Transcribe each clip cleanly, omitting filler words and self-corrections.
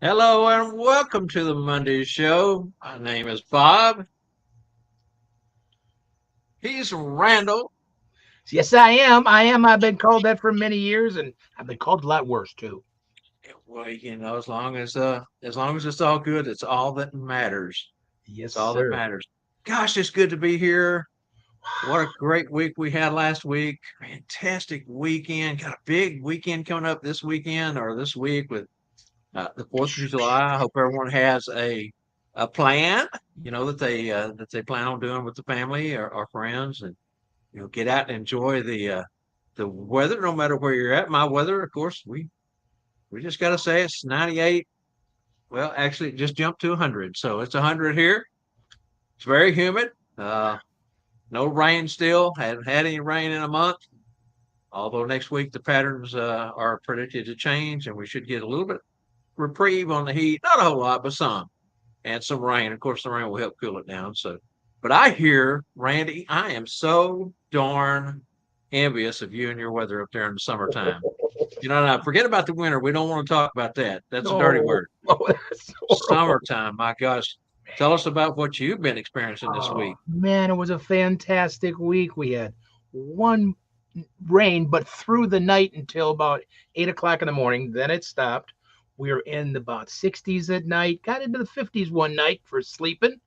Hello and welcome to the Monday show. My name is Bob. He's Randall. Yes, I am. I am. I've been called that for many years, and I've been called a lot worse too. Well, as long as it's all good, it's all that matters. Yes, It's all that sir. matters. Gosh, it's good to be here. What a great week we had last week. Fantastic weekend. Got a big weekend coming up this weekend or this week with the 4th of July. I hope everyone has a plan, that they plan on doing with the family or friends, and get out and enjoy the weather, no matter where you're at. My weather, of course, we just got to say it's 98. Well, actually, it just jumped to 100, so it's 100 here. It's very humid. Uh, no rain still. Haven't had any rain in a month. Although next week the patterns are predicted to change, and we should get a little bit reprieve on the heat. Not a whole lot, but some, and some rain. Of course, the rain will help cool it down. So, but I hear, Randy, I am so darn envious of you and your weather up there in the summertime. Now forget about the winter. We don't want to talk about that. That's a dirty Oh, word. oh, that's horrible. Summertime, my gosh. Tell us about what you've been experiencing this Oh week. man, it was a fantastic week. We had one rain, but through the night until about 8 o'clock in the morning. Then it stopped. We were in about 60s at night. Got into the 50s one night for sleeping.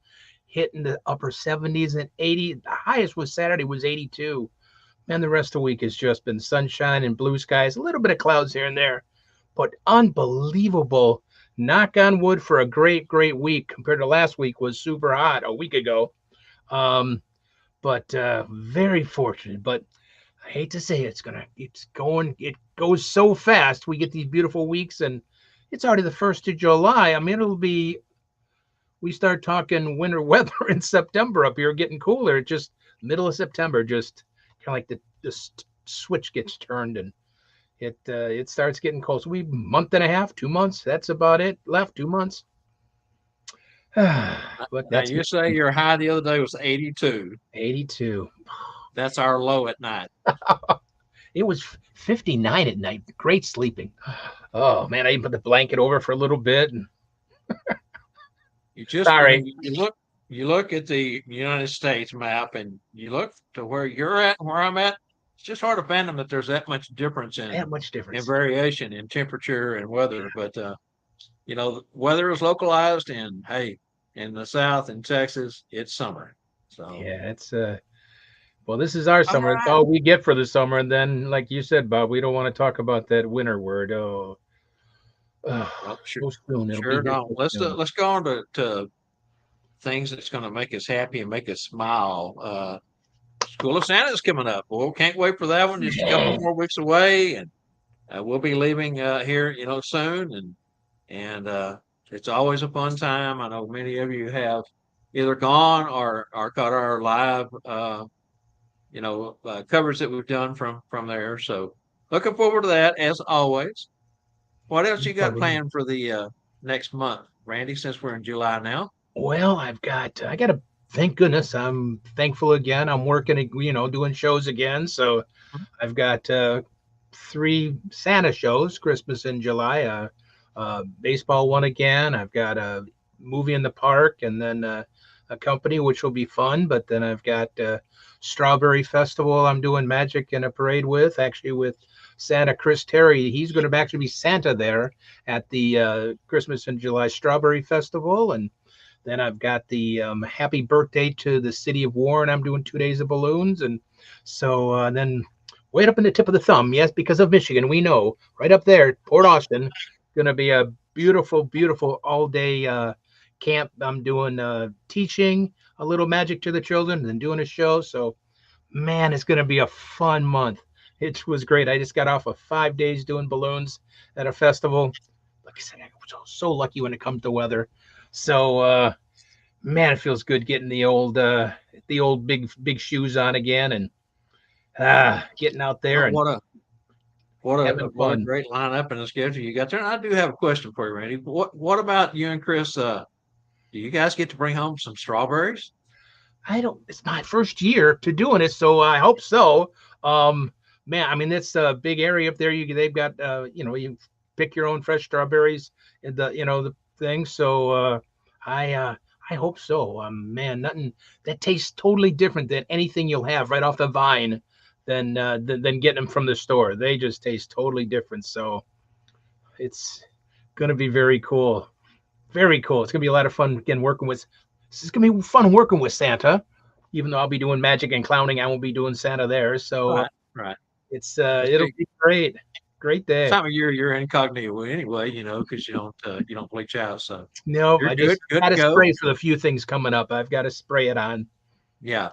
Hitting the upper 70s and 80. The highest was Saturday was 82. Man, the rest of the week has just been sunshine and blue skies, a little bit of clouds here and there, but unbelievable. Knock on wood for a great, great week compared to last week was super hot a week ago. Um, but very fortunate. But I hate to say it goes so fast. We get these beautiful weeks, and it's already the 1st of July. I mean, we start talking winter weather in September up here, getting cooler. It just middle of September, just kind of like the switch gets turned and it starts getting cold. So we month and a half, 2 months. That's about it left. 2 months. But Now that's you say your high the other day was 82. 82. That's our low at night. It was 59 at night. Great sleeping. Oh man, I even put the blanket over for a little bit. And You just when sorry, you look at the United States map and you look to where you're at and where I'm at, it's just hard to fathom that there's that much difference that in much in difference. variation in temperature and weather. But weather is localized, and hey, in the South in Texas, it's summer. So, Yeah, it's well, this is our all summer. It's right. all we get for the summer. And then, like you said, Bob, we don't want to talk about that winter word. Oh, Well, sure, so soon. It'll be sure here don't. so Let's soon. let's go on to things that's going to make us happy and make us smile. School of Santa's coming up. Well, can't wait for that one. Just a couple more weeks away, and we'll be leaving here, soon. And it's always a fun time. I know many of you have either gone or caught our live, coverage that we've done from there. So looking forward to that as always. What else you got planned for the next month, Randy? Since we're in July now. Well, I got to thank goodness. I'm thankful again. I'm working, doing shows again. So I've got three Santa shows, Christmas in July, baseball one again. I've got a movie in the park, and then a company, which will be fun. But then I've got Strawberry Festival. I'm doing magic in a parade with, actually with Santa Chris Terry. He's going to actually be Santa there at the Christmas in July Strawberry Festival, and then I've got the Happy Birthday to the City of Warren. I'm doing 2 days of balloons, and so then right up in the tip of the thumb, yes, because of Michigan, we know right up there, Port Austin, going to be a beautiful, beautiful all day camp. I'm doing teaching a little magic to the children, and then doing a show. So, man, it's going to be a fun month. It was great. I just got off of 5 days doing balloons at a festival. Like I said, I was so lucky when it comes to weather. So, man, it feels good getting the old big shoes on again and getting out there Oh, and what a having what a fun. great lineup and a schedule you got there. And I do have a question for you, Randy. What about you and Chris? Do you guys get to bring home some strawberries? I don't. It's my first year to doing it, so I hope so. Man, I mean it's a big area up there. They've got you pick your own fresh strawberries and the thing. So I hope so. Man, nothing that tastes totally different than anything you'll have right off the vine than getting them from the store. They just taste totally different. So it's gonna be very cool. Very cool. It's gonna be a lot of fun again working with. This is gonna be fun working with Santa, even though I'll be doing magic and clowning. I won't be doing Santa there. So Right, right. it'll be great. Great day. Time of year you're incognito anyway, because you don't bleach out. So No, you're I good, just good had to a go. spray for the few things coming up. I've got to spray it on Yeah,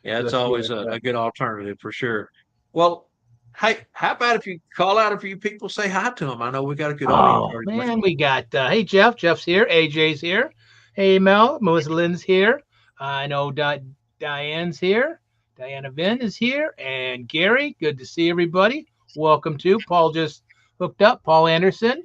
yeah, for it's the few. always a good alternative for sure. Well, hey, how about if you call out a few people, say hi to them? I know we got a good audience Oh already. man, we got hey Jeff. Jeff's here. AJ's here. Hey Mel. Melissa Lynn's here. I know Diane's here. Diana Vin is here. And Gary, good to see everybody. Welcome to Paul. Just hooked up. Paul Anderson.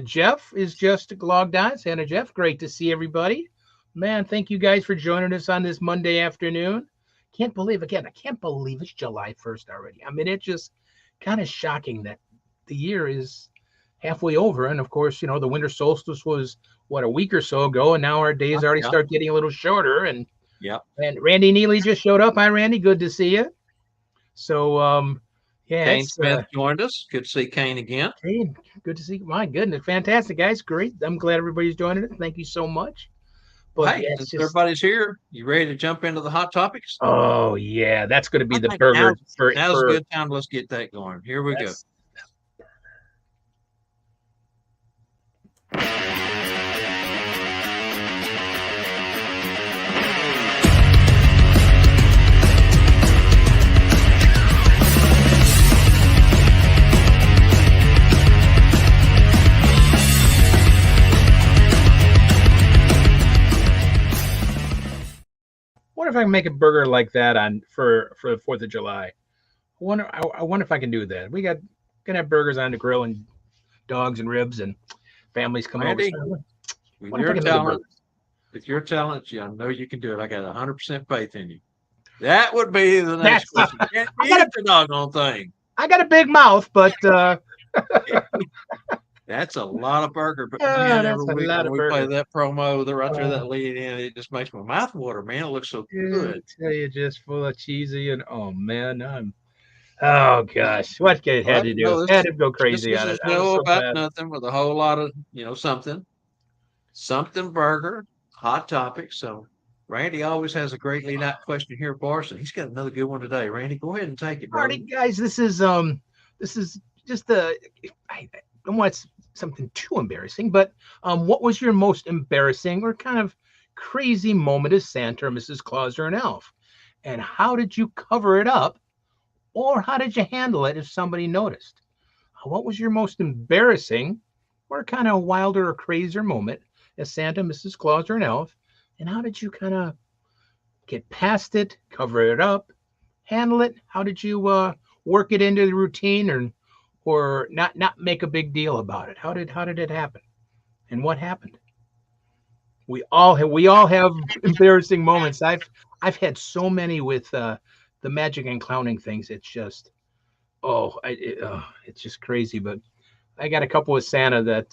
Jeff is just logged on. Santa Jeff, great to see everybody. Man, thank you guys for joining us on this Monday afternoon. I can't believe it's July 1st already. I mean, it's just kind of shocking that the year is halfway over. And of course, the winter solstice was a week or so ago, and now our days already Yeah, start getting a little shorter. yeah. And Randy Neely just showed up. Hi, Randy. Good to see you. So, yeah, Kane it's Smith joined us. Good to see Kane again. hey, good to see you. My goodness, fantastic, guys. Great. I'm glad everybody's joining us. Thank you so much. Well, But hey, yeah, it's since just everybody's here, you ready to jump into the hot topics? oh yeah, that's going to be I the think burger now's a for good time. Let's get that going. Here we go. that's what if I can make a burger like that on for the 4th of July? I wonder if I can do that. We got gonna have burgers on the grill and dogs and ribs and families coming over. So Randy, I with wonder if I your can make a talent, burger. I know you can do it. I got 100% faith in you. That would be the next That's question. Can't I got eat a the doggone thing. big mouth, but That's a lot of burger. But man, every that's a week lot when of we play burger. that promo, they're right there, Uh, that lead in, it just makes my mouth water, man. It looks so I good. tell you, just full of cheesy and oh man, oh gosh, what kid had But to do? no, Had to go this crazy is on a it. I was show so about glad. nothing with a whole lot of, something burger, hot topics. So Randy always has a great lead out question here for us, and he's got another good one today. Randy, go ahead and take it, brother. Alrighty, guys, this is just I don't want something too embarrassing, but what was your most embarrassing or kind of crazy moment as Santa or Mrs. Claus or an elf? And how did you cover it up? Or how did you handle it if somebody noticed? What was your most embarrassing or kind of wilder or crazier moment as Santa, Mrs. Claus, or an elf? And how did you kind of get past it, cover it up, handle it? How did you work it into the routine or not make a big deal about it? How did it happen? And what happened? We all have embarrassing moments. I've had so many with the magic and clowning things. It's just it's just crazy. But I got a couple with Santa that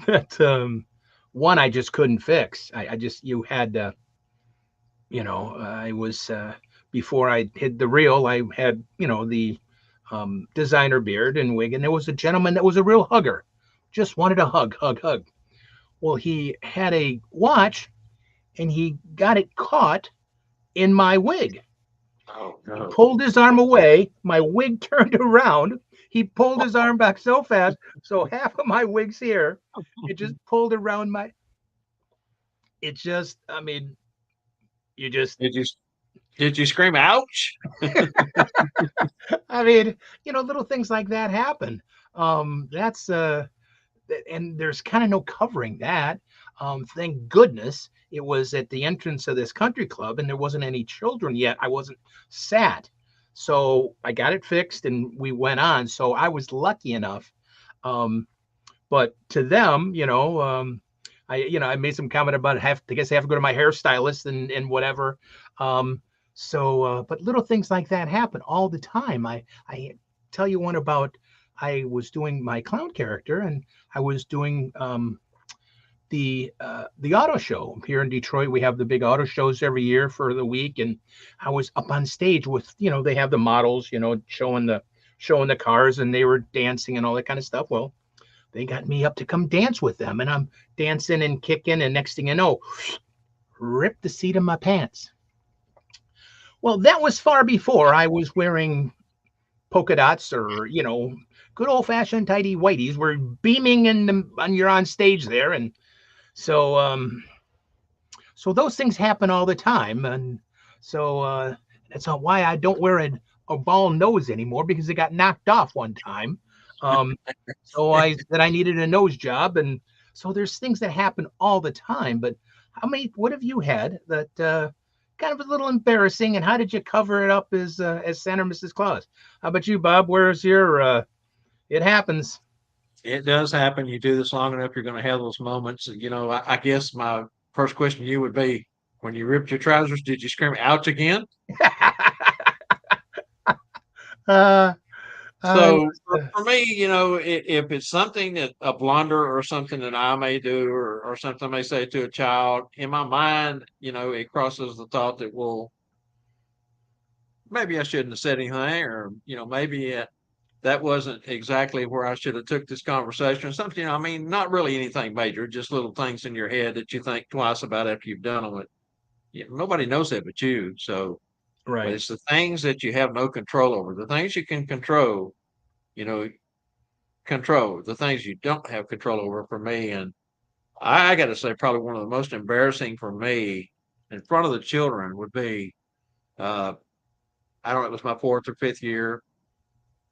that one I just couldn't fix. I just you had I was before I hid the reel. I had the designer beard and wig, and there was a gentleman that was a real hugger, just wanted a hug, hug, hug. Well, he had a watch, and he got it caught in my wig. Oh He no. pulled his arm away. My wig turned around. He pulled his arm back so fast, so half of my wig's here. It just pulled around my. It just, I mean, you just, Did you scream ouch? I mean, little things like that happen. That's and there's kind of no covering that. Thank goodness it was at the entrance of this country club, and there wasn't any children yet. I wasn't sat, so I got it fixed, and we went on. So I was lucky enough. But to them, I made some comment about I guess I have to go to my hairstylist and whatever. But little things like that happen all the time. I tell you one about I was doing my clown character, and I was doing the auto show here in Detroit. We have the big auto shows every year for the week, and I was up on stage with, they have the models, showing the cars, and they were dancing and all that kind of stuff. Well, they got me up to come dance with them, and I'm dancing and kicking, and next thing you know, rip the seat of my pants. Well, that was far before I was wearing polka dots or good old fashioned tidy whiteys. Were beaming and you're on stage there, and so so those things happen all the time, and so that's why I don't wear a ball nose anymore, because it got knocked off one time. Um, so I said I needed a nose job, and so there's things that happen all the time. But what have you had that kind of a little embarrassing, and how did you cover it up as Santa or Mrs. Claus? How about you, Bob? Where's your it happens? It does happen. You do this long enough, you're going to have those moments. I guess my first question to you would be, when you ripped your trousers, did you scream ouch again? uh, I So for me, if it's something that a blunder or something that I may do, or something I may say to a child, in my mind, it crosses the thought that, well, maybe I shouldn't have said anything, or, maybe that wasn't exactly where I should have took this conversation or something. I mean, not really anything major, just little things in your head that you think twice about after you've done them. Nobody knows that but you. So, but right. it's the things that you have no control over. The things you can control, you know, control. The things you don't have control over, for me. And I got to say, probably one of the most embarrassing for me in front of the children would be, uh, I don't know, it was my fourth or fifth year,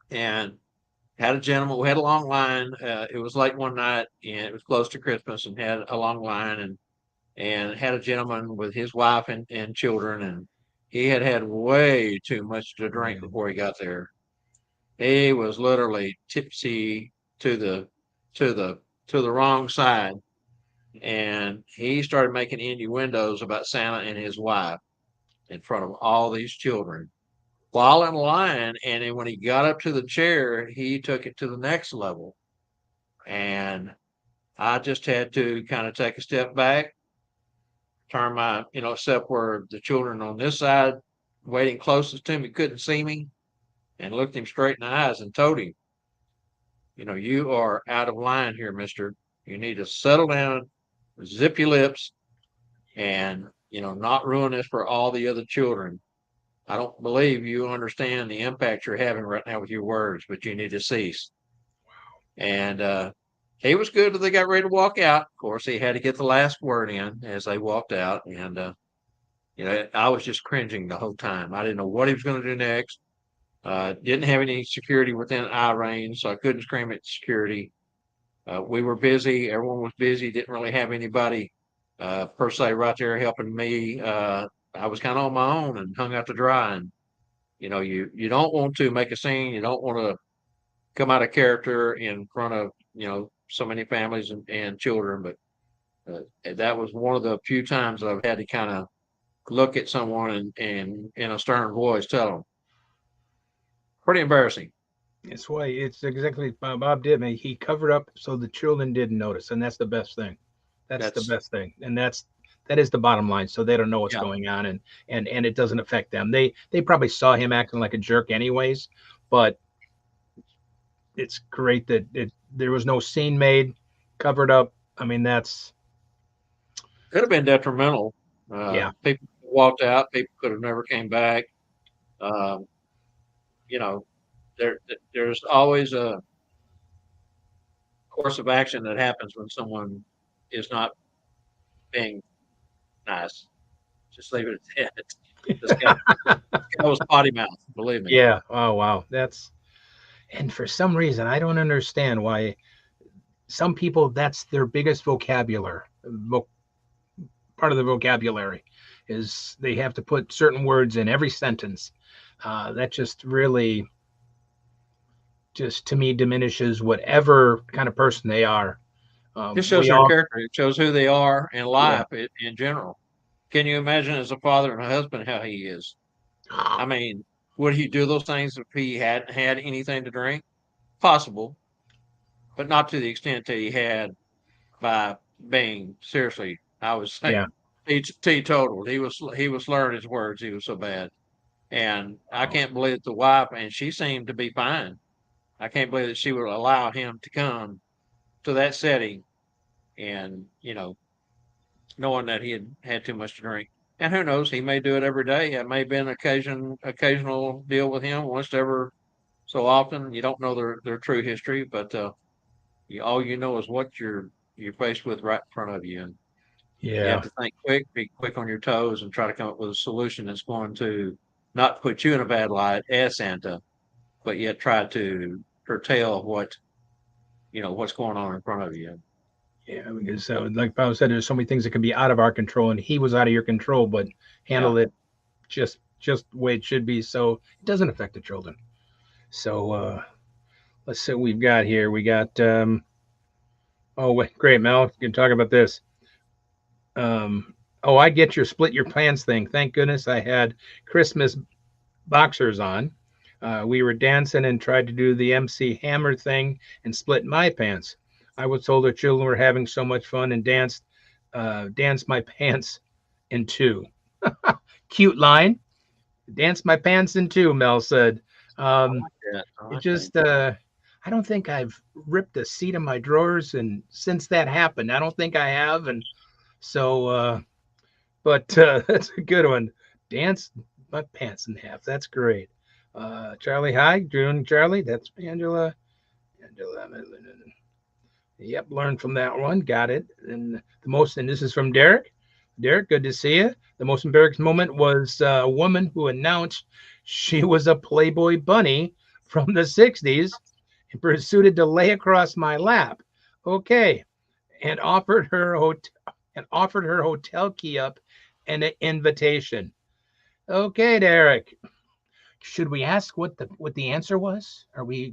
and had a gentleman. We had a long line. It was late one night, and it was close to Christmas, and had a long line, and had a gentleman with his wife and children, and he had had way too much to drink Right. before he got there. He was literally tipsy to the to the to the wrong side, and he started making innuendos about Santa and his wife in front of all these children while in line. And then when he got up to the chair, he took it to the next level. And I just had to kind of take a step back, turn my, step where the children on this side waiting closest to me couldn't see me, and looked him straight in the eyes and told him, you are out of line here, mister. You need to settle down, zip your lips, and, not ruin this for all the other children. I don't believe you understand the impact you're having right now with your words, but you need to cease. And he was good till they got ready to walk out. Of course, he had to get the last word in as they walked out. And, I was just cringing the whole time. I didn't know what he was going to do next. Didn't have any security within eye range, so I couldn't scream at security. We were busy. Everyone was busy. Didn't really have anybody per se right there helping me. I was kind of on my own and hung out to dry. And you don't want to make a scene. You don't want to come out of character in front of so many families and children. But that was one of the few times that I've had to kind of look at someone and in a stern voice tell them. Pretty embarrassing. It's why it's exactly Bob did. Man, he covered up so the children didn't notice, and that's the best thing. That's the That's best thing, and that is the bottom line. So they don't know what's yeah. going on, and it doesn't affect them. They probably saw him acting like a jerk anyways, but it's great that there was no scene made, covered up. I mean, that's Could have been detrimental. yeah, People walked out. People could have never came back. Um, you know, there's always a course of action that happens when someone is not being nice. Just leave it at that. This guy was potty mouth. Believe me. yeah. Oh wow, that's and for some reason I don't understand why some people that's their biggest vocabulary. Part of the vocabulary is they have to put certain words in every sentence. That just really, just to me, diminishes whatever kind of person they are. Just shows We their all, character. It shows who they are in yeah. life in general. Can you imagine as a father and a husband how he is? I mean, would he do those things if he hadn't had anything to drink? possible, but not to the extent that he had by being seriously, I would say, Yeah. teetotal. He was slurring his words. He was so bad, and I Oh, can't believe that the wife, and she seemed to be fine. I can't believe that she would allow him to come to that setting, and knowing that he had had too much to drink. And who knows, he may do it every day. It may have been an occasional deal with him once ever so often. You don't know their true history, but all you know is what you're faced with right in front of you, and you have yeah. to think quick, be quick on your toes, and try to come up with a solution that's going to not put you in a bad light as Santa, but yet try to curtail what's going on in front of you. Yeah, because like Bob said, there's so many things that can be out of our control, and he was out of your control, but Yeah. handled it just the way it should be, so it doesn't affect the children. So let's see what we've got here. We got oh wait, great, Mel. You can talk about this. Oh, I get your split your plans thing. Thank goodness I had Christmas boxers on. We were dancing and tried to do the MC Hammer thing and split my pants. I was told the children were having so much fun and danced my pants in two. Cute line. Dance my pants in two, Mel said. I Um, like that. I it like that. just, I don't think I've ripped a seat of my drawers, and since that happened, I don't think I have. And so, but that's a good one. Dance my pants in half. That's great. Charlie, hi, June, Charlie. That's Angela. Angela. Yep, learned from that one. Got it. And this is from Derek. Derek, good to see you. The most embarrassing moment was a woman who announced she was a Playboy bunny from the 60s and proceeded to lay across my lap. Okay. And offered her hotel key up and an invitation. Okay, Derek. Should we ask what the answer was?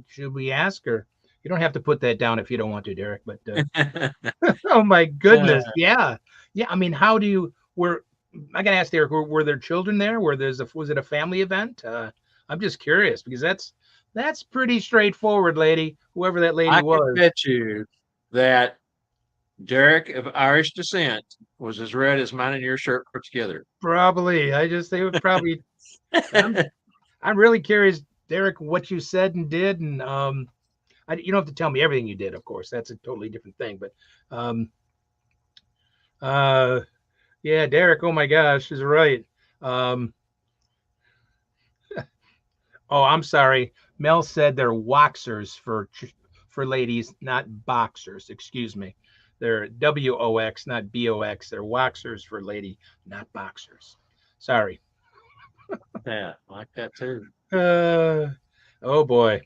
Should we ask, or you don't have to put that down if you don't want to, Derek, but oh my Uh, goodness. Yeah. Yeah. I mean, how do you were I gotta ask Derek, were there children there? Was it a family event? I'm just curious because that's pretty straightforward, lady, whoever that lady I can was. bet you that Derek of Irish descent was as red as mine and your shirt put together. Probably. I just they would probably I'm really curious, Derek, what you said and did. And you don't have to tell me everything you did, of course. That's a totally different thing. But um uh yeah, Derek, oh my gosh, is right. Um Oh, I'm sorry. Mel said they're waxers for ladies, not boxers. Excuse me. They're WOX, not BOX. They're waxers for lady, not boxers. Sorry. Yeah, I like that too. Uh, oh boy.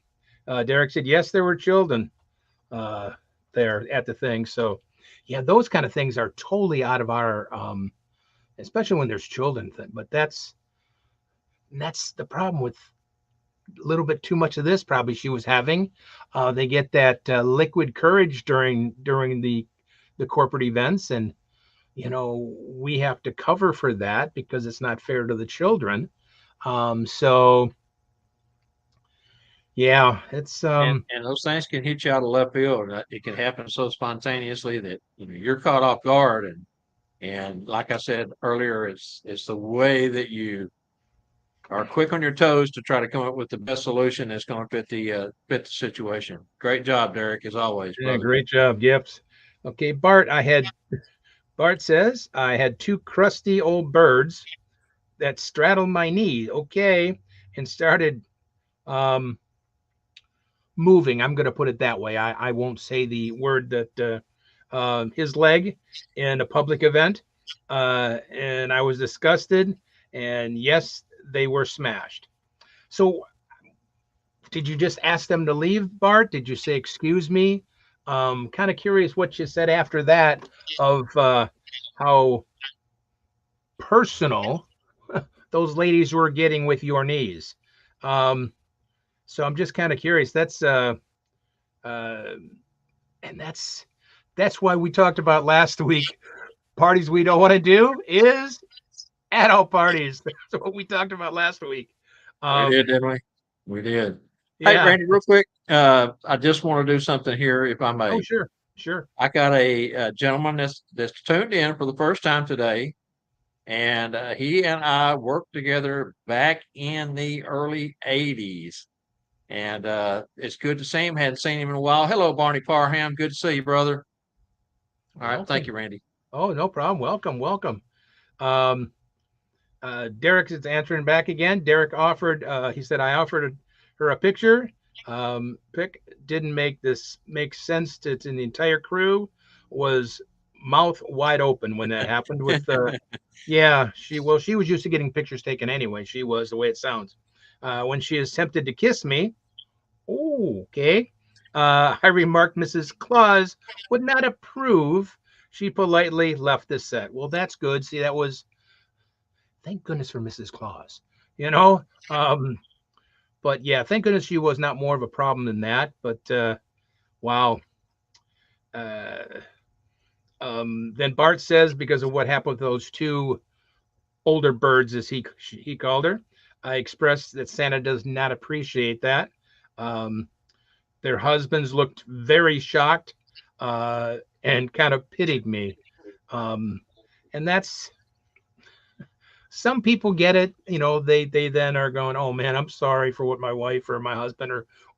Derek said yes, there were children uh, there at the thing. So yeah, those kind of things are totally out of our, especially when there's children. But that's the problem with a little bit too much of this probably she was having. They get that liquid courage during the corporate events, and we have to cover for that because it's not fair to the children. So yeah, it's And those things can hit you out of left field. It can happen so spontaneously that you're caught off guard. And like I said earlier, it's the way that you are quick on your toes to try to come up with the best solution that's going to fit the situation. Great job, Derek, as always, yeah, brother. great job, Gips. Okay, Bart says I had two crusty old birds that straddled my knee. Okay, and started um moving. I'm going to put it that way. I won't say the word that his leg in a public event. And I was disgusted. And yes, they were smashed. So, did you just ask them to leave, Bart? Did you say, excuse me? Kind of curious what you said after that of how personal those ladies were getting with your knees. Um, so, I'm just kind of curious. Uh, and that's why we talked about last week. Parties we don't want to do is adult parties. That's what we talked about last week. We Um, did, didn't we? We did. Hey, Yeah. Randy, real quick, I just want to do something here, if I Oh, may. sure. Sure. I got a gentleman that's tuned in for the first time today, and he and I worked together back in the early '80s, and it's good to see him. Hadn't seen him in a while. Hello, Barney Parham. Good to see you, brother. All right, thank Welcome. you, Randy. Oh, no problem. Welcome. Welcome. Um, Derek is answering back again. Derek offered, he said, I offered her a picture. Pic didn't make sense to the entire crew, was mouth wide open when that happened with, yeah, she was used to getting pictures taken anyway. She was, the way it sounds. When she is tempted to kiss me, oh, okay. I remarked Mrs. Claus would not approve. She politely left the set. Well, that's good. See, that was, thank goodness for Mrs. Claus, you know. But yeah, thank goodness she was not more of a problem than that. But wow. Uh, then Bart says, because of what happened with those two older birds, as he called her, I expressed that Santa does not appreciate that. Um, their husbands looked very shocked and kind of pitied me. Um, and that's, some people get it, they then are going, oh man, I'm sorry for what my wife or my husband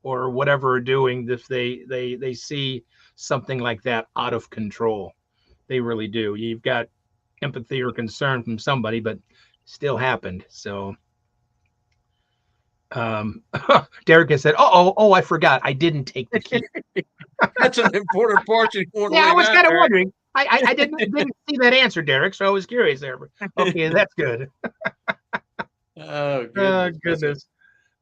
or whatever are doing, if they see something like that out of control. They really do. You've got empathy or concern from somebody, but still happened. So um Derek has said, oh, I forgot, I didn't take the key. That's an important part you want to Yeah, I leave was out kind of there. wondering. I didn't see that answer, Derek, so I was curious there. Okay, that's good. Oh Oh goodness, that's a goodness.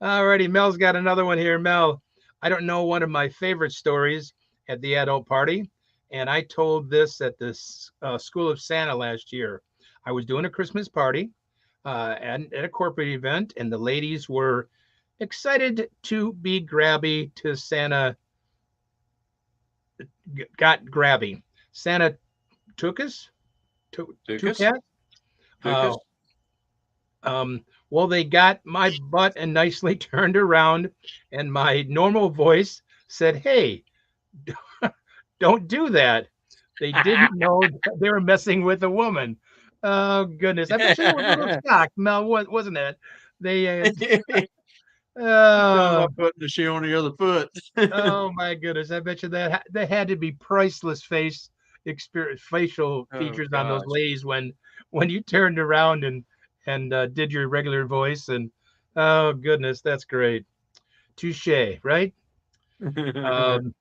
Alrighty, Mel's got another one here. Mel, I don't know, one of my favorite stories at the adult party, and I told this at this School of Santa last year. I was doing a Christmas party at a corporate event, and the ladies were excited to be grabby to Santa. Got grabby. Santa took us, took Dukas, us. Uh, Dukas. well, they got my butt and nicely turned around, and my normal voice said, "Hey, don't do that." They didn't know that they were messing with a woman. Oh goodness! I bet you they were a little shocked. Mel, wasn't it? They, Talking uh, about putting the shoe on the other foot. oh my goodness! I bet you that had to be priceless experience, facial Oh features on those gosh. ladies when you turned around and did your regular voice. And oh goodness, that's great. Touche, right? Um,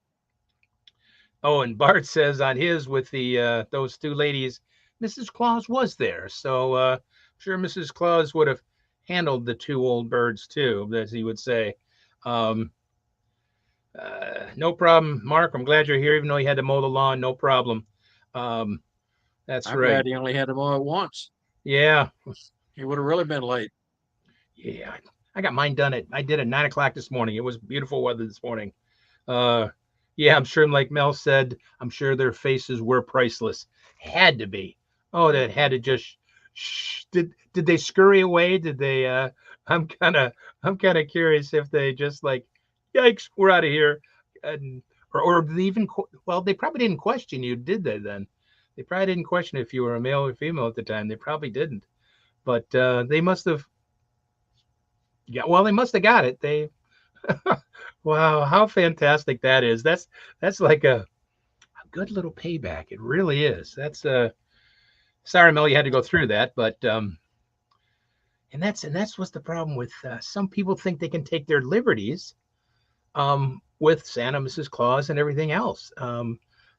oh, and Bart says on his with the those two ladies, Mrs. Claus was there, so sure Mrs. Claus would have handled the two old birds too, as he would say. Um, no problem, Mark. I'm glad you're here, even though you had to mow the lawn. No problem. Um, that's I'm right. glad he only had them all at once. Yeah, He would have really been late. yeah. I got mine done I did at 9 o'clock this morning. It was beautiful weather this morning. Uh, yeah, I'm sure, like Mel said, I'm sure their faces were priceless. Had to be. Oh, that had to just. Did they scurry away? Did they? I'm kind of curious if they just like, yikes, we're out of here, and or did they even? Well, they probably didn't question you, did they? Then they probably didn't question if you were a male or female at the time. They probably didn't. But they must have. Yeah, well, they must have got it. They. Wow, how fantastic that is. That's like a good little payback. It really is. That's sorry, Mel, you had to go through that, but and that's what's the problem with some people think they can take their liberties with Santa, Mrs. Claus, and everything else.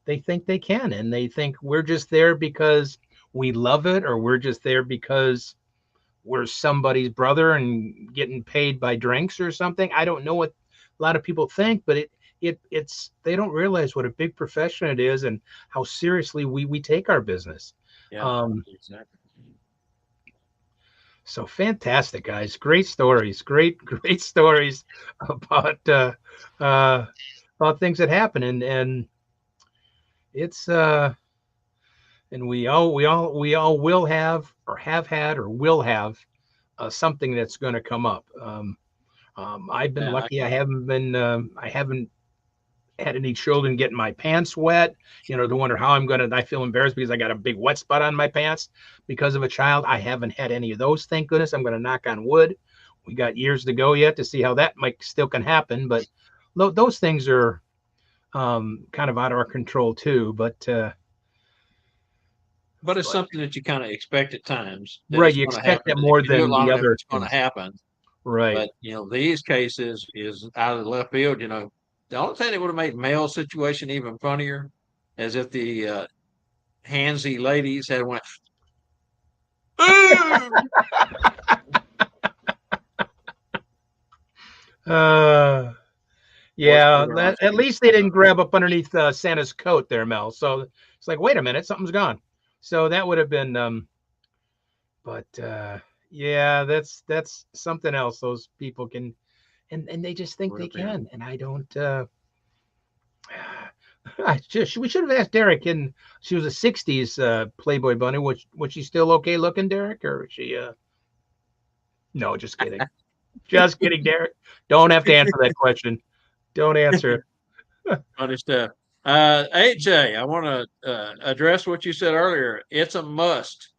They think they can, and they think we're just there because we love it, or we're just there because we're somebody's brother and getting paid by drinks or something. I don't know what a lot of people think, but it's they don't realize what a big profession it is and how seriously we take our business. Yeah, Um, exactly. so fantastic, guys! Great stories, great stories about uh, uh, about things that happen, and it's and we all will have or have had or will have something that's going to come up. I've been Yeah, lucky. I haven't had any children getting my pants wet, to wonder how I feel embarrassed because I got a big wet spot on my pants because of a child. I haven't had any of those. Thank goodness. I'm going to knock on wood. We got years to go yet to see how that might still can happen. But those things are kind of out of our control too. But but it's something that you kind of expect at times that right, it's you going to expect happen. that That if more you do it than long the enough, other it's going to things. happen. Right. But these cases is out of the left field. The only thing that would have made Mel's situation even funnier, as if the handsy ladies had went, ooh, Uh, boys yeah, put our that at least they didn't grab up underneath Santa's coat there, Mel. So it's like, wait a minute, something's gone. So that would have been, but yeah, that's something else. Those people can, and they just think would they have been. can, and I don't. We should have asked Derek. And she was a '60s Playboy bunny. Was she still okay looking, Derek, or was she? No, just kidding. Just kidding, Derek. Don't have to answer that question. Don't answer. Funny stuff. AJ, I want to address what you said earlier. It's a must.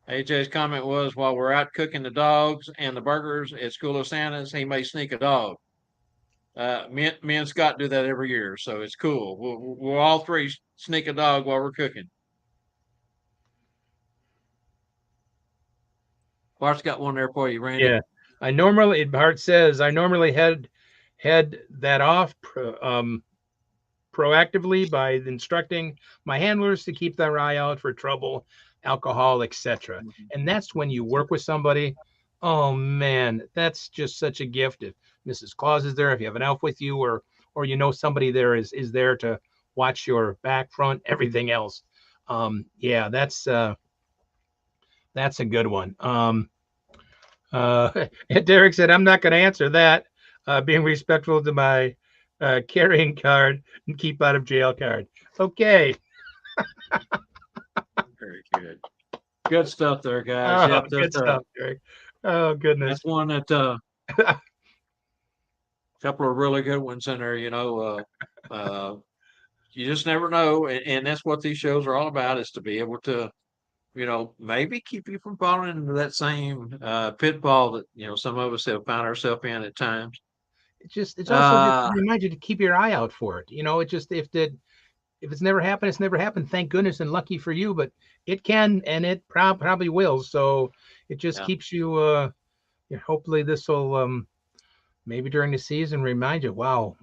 AJ's comment was while we're out cooking the dogs and the burgers at School of Santa's, he may sneak a dog. Me and Scott do that every year, so it's cool. We'll all three sneak a dog while we're cooking. Bart's got one there for you, Randy. Yeah, Bart says I normally head that off proactively by instructing my handlers to keep their eye out for trouble, alcohol, etc. And that's when you work with somebody. Oh man, that's just such a gift. If Mrs. Claus is there, if you have an elf with you, or somebody there is there to watch your back, front, everything else. Yeah, that's a good one. Derek said, I'm not going to answer that. Being respectful to my carrying card and keep out of jail card. Okay. Very good. Good stuff there, guys. Oh, Yep, good stuff, Derek. Oh, goodness. that's one that couple of really good ones in there. You just never know, and that's what these shows are all about: is to be able to, maybe keep you from falling into that same pitfall that some of us have found ourselves in at times. It's also just to Uh, remind you to keep your eye out for it. It just, if it's never happened, it's never happened. Thank goodness and lucky for you, but it can, and it probably will. So it just yeah, keeps you, hopefully this will, maybe during the season remind you, wow,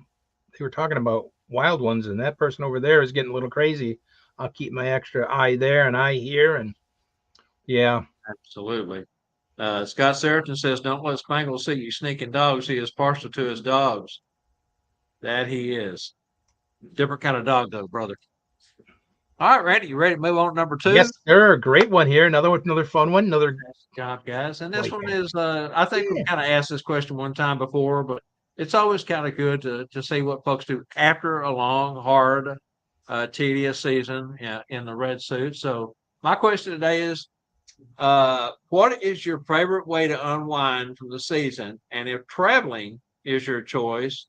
they were talking about wild ones, and that person over there is getting a little crazy. I'll keep my extra eye there and eye here, and yeah, absolutely. Scott Seraphim says, "Don't let Spangle see you sneaking dogs. He is partial to his dogs. That he is. Different kind of dog, though, brother." All right, Randy, you ready to move on to number two? yes, sir, great one here. Another one, another fun one, another Nice job, guys. And this like, one is, I think we've yeah, kind of asked this question one time before, but it's always kind of good to see what folks do after a long, hard, tedious season in the red suit. So my question today is, what is your favorite way to unwind from the season? And if traveling is your choice,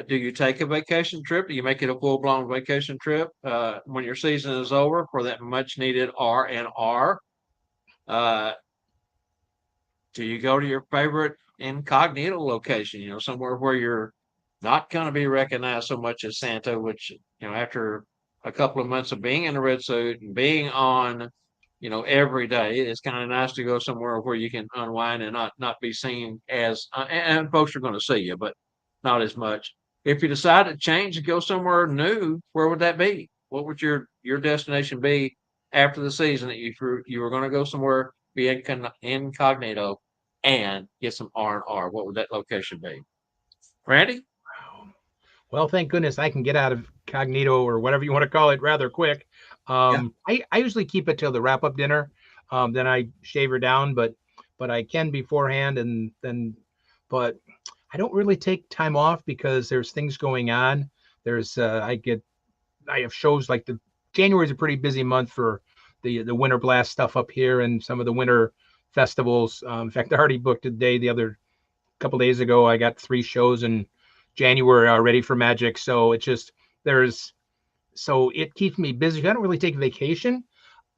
do you take a vacation trip? Do you make it a full-blown vacation trip when your season is over for that much-needed R&R? Uh, do you go to your favorite incognito location, somewhere where you're not going to be recognized so much as Santa, which, after a couple of months of being in a red suit and being on, every day, it's kind of nice to go somewhere where you can unwind and not be seen as, and folks are going to see you, but not as much. If you decide to change and go somewhere new, where would that be? What would your destination be after the season that you were going to go somewhere, be incognito, and get some R&R? What would that location be? Randy? wow. Well, thank goodness I can get out of cognito or whatever you want to call it rather quick. Yeah. I usually keep it till the wrap up dinner. Then I shave her down, but I can beforehand, and then, but I don't really take time off because there's things going on. There's I have shows like the January is a pretty busy month for the winter blast stuff up here and some of the winter festivals. In fact, I already booked a day the other couple days ago, I got 3 shows in January already for Magic. So it's just there's so it keeps me busy. I don't really take a vacation.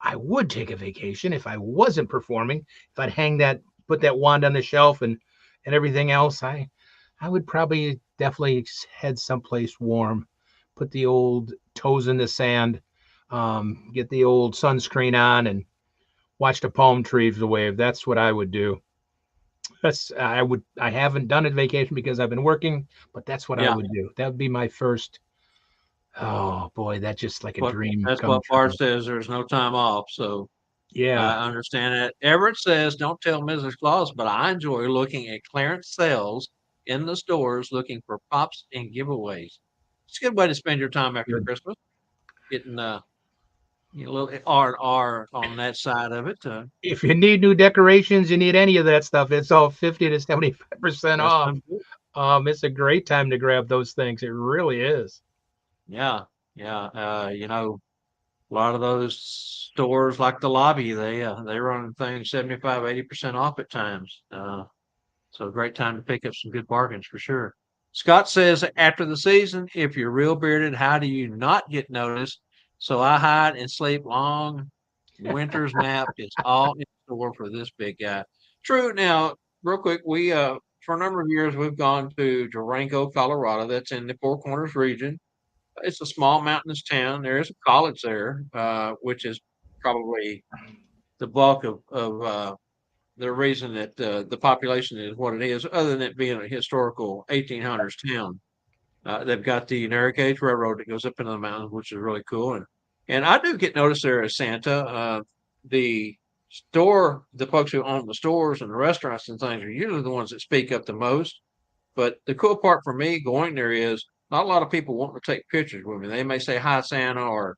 I would take a vacation if I wasn't performing. If I'd put that wand on the shelf and everything else, I would probably definitely head someplace warm, put the old toes in the sand, get the old sunscreen on, and watch the palm trees wave. That's what I would do. I haven't done a vacation because I've been working, but that's what I Yeah. would do. That would be my first. Oh boy, that's just like a What dream That's come what Bart true. says. There's no time off. So Yeah. I understand that. Everett says, "Don't tell Mrs. Claus, but I enjoy looking at clearance sales in the stores, looking for pops and giveaways. It's a good way to spend your time after Good. Christmas, getting a little R&R on that side of it. If you need new decorations, you need any of that stuff, it's all 50 to 75% That's off. time good. It's a great time to grab those things. It really is. Yeah, yeah. A lot of those stores like the lobby, they run things 75, 80% off at times. So a great time to pick up some good bargains for sure. Scott says after the season, if you're real bearded, how do you not get noticed? So I hide and sleep long. Winter's nap is all in store for this big guy. True. Now, real quick, we for a number of years we've gone to Durango, Colorado. That's in the Four Corners region. It's a small mountainous town. There is a college there, which is probably the bulk of the reason that the population is what it is, other than it being a historical 1800s town. They've got the narrow gauge railroad that goes up into the mountains, which is really cool. And I do get noticed there as Santa. The the folks who own the stores and the restaurants and things are usually the ones that speak up the most. But the cool part for me going there is not a lot of people want to take pictures with me. They may say hi Santa or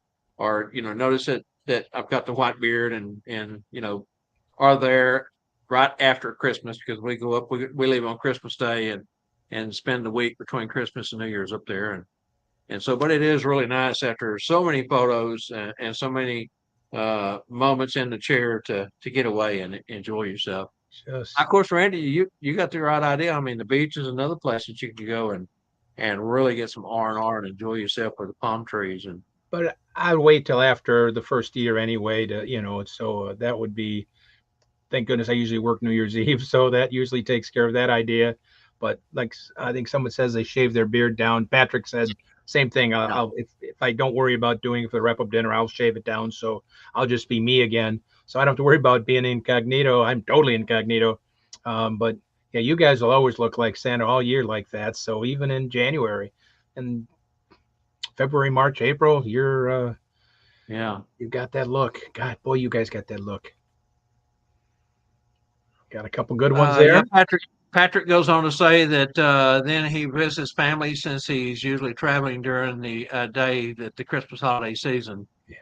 notice that I've got the white beard and are there right after Christmas because we go up we leave on Christmas Day and spend the week between Christmas and New Year's up there and so but it is really nice after so many photos and so many moments in the chair to get away and enjoy yourself. Just, Of course, Randy, you got the right idea. I mean, the beach is another place that you can go and really get some R and enjoy yourself with the palm trees and but I'd wait till after the first year anyway so that would be, thank goodness I usually work New Year's Eve. So that usually takes care of that idea. But like I think someone says they shave their beard down. Patrick said same thing. yeah, If I don't worry about doing it for the wrap up dinner, I'll shave it down. So I'll just be me again. So I don't have to worry about being incognito. I'm totally incognito. But yeah, you guys will always look like Santa all year like that. So even in January and February, March, April, yeah. you've got that look. God, boy, you guys got that look. Got a couple good ones Yeah, there. Patrick goes on to say that then he visits family since he's usually traveling during the day that the Christmas holiday season. Yeah.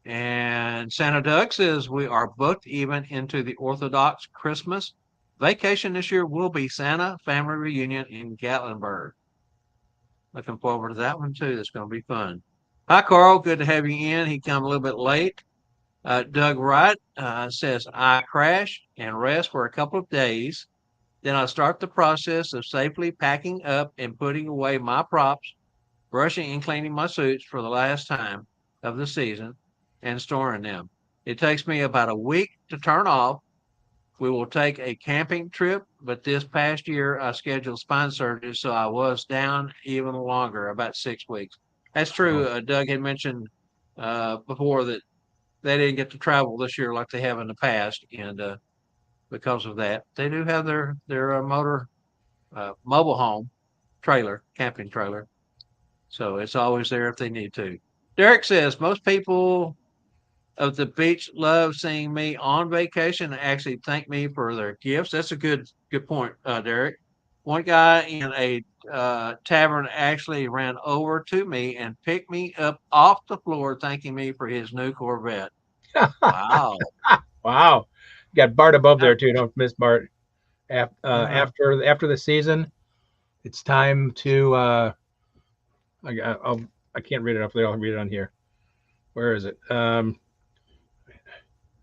And Santa Doug says we are booked even into the Orthodox Christmas vacation this year. Will be Santa family reunion in Gatlinburg. Looking forward to that one too. That's going to be fun. Hi, Carl. Good to have you in. He come a little bit late. Doug Wright says I crash and rest for a couple of days. Then I start the process of safely packing up and putting away my props, brushing and cleaning my suits for the last time of the season, and storing them. It takes me about a week to turn off. We will take a camping trip, but this past year I scheduled spine surgery, so I was down even longer, about 6 weeks. That's true. Oh, Doug had mentioned before that they didn't get to travel this year like they have in the past, and because of that, they do have their mobile home camping trailer, so it's always there if they need to. Derek says most people of the beach love seeing me on vacation and actually thank me for their gifts. That's a good point, Derek. One guy in a tavern actually ran over to me and picked me up off the floor, thanking me for his new Corvette. Wow. wow. Got Bart above there too. Don't miss Bart. Yeah. After the season, it's time to. I can't read it up there. I'll read it on here. Where is it?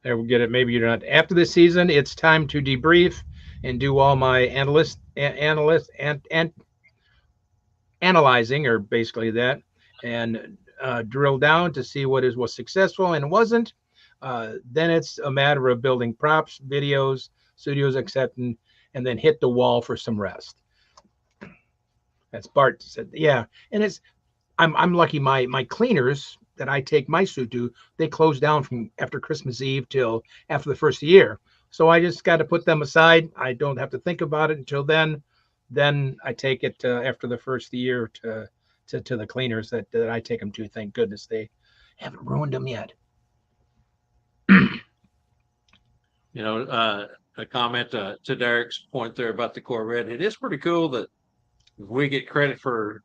There we get it. Maybe you're not. After the season, it's time to debrief and do all my analyst and analyzing, or basically that, and drill down to see what was successful and wasn't. Then it's a matter of building props, videos, studios, accepting, and then hit the wall for some rest. That's Bart said. Yeah, and I'm lucky. My cleaners that I take my suit to, they close down from after Christmas Eve till after the first year. So I just got to put them aside. I don't have to think about it until then. Then I take it after the first year to the cleaners that I take them to. Thank goodness they haven't ruined them yet. A comment to Derek's point there about the Corvette. It is pretty cool that we get credit for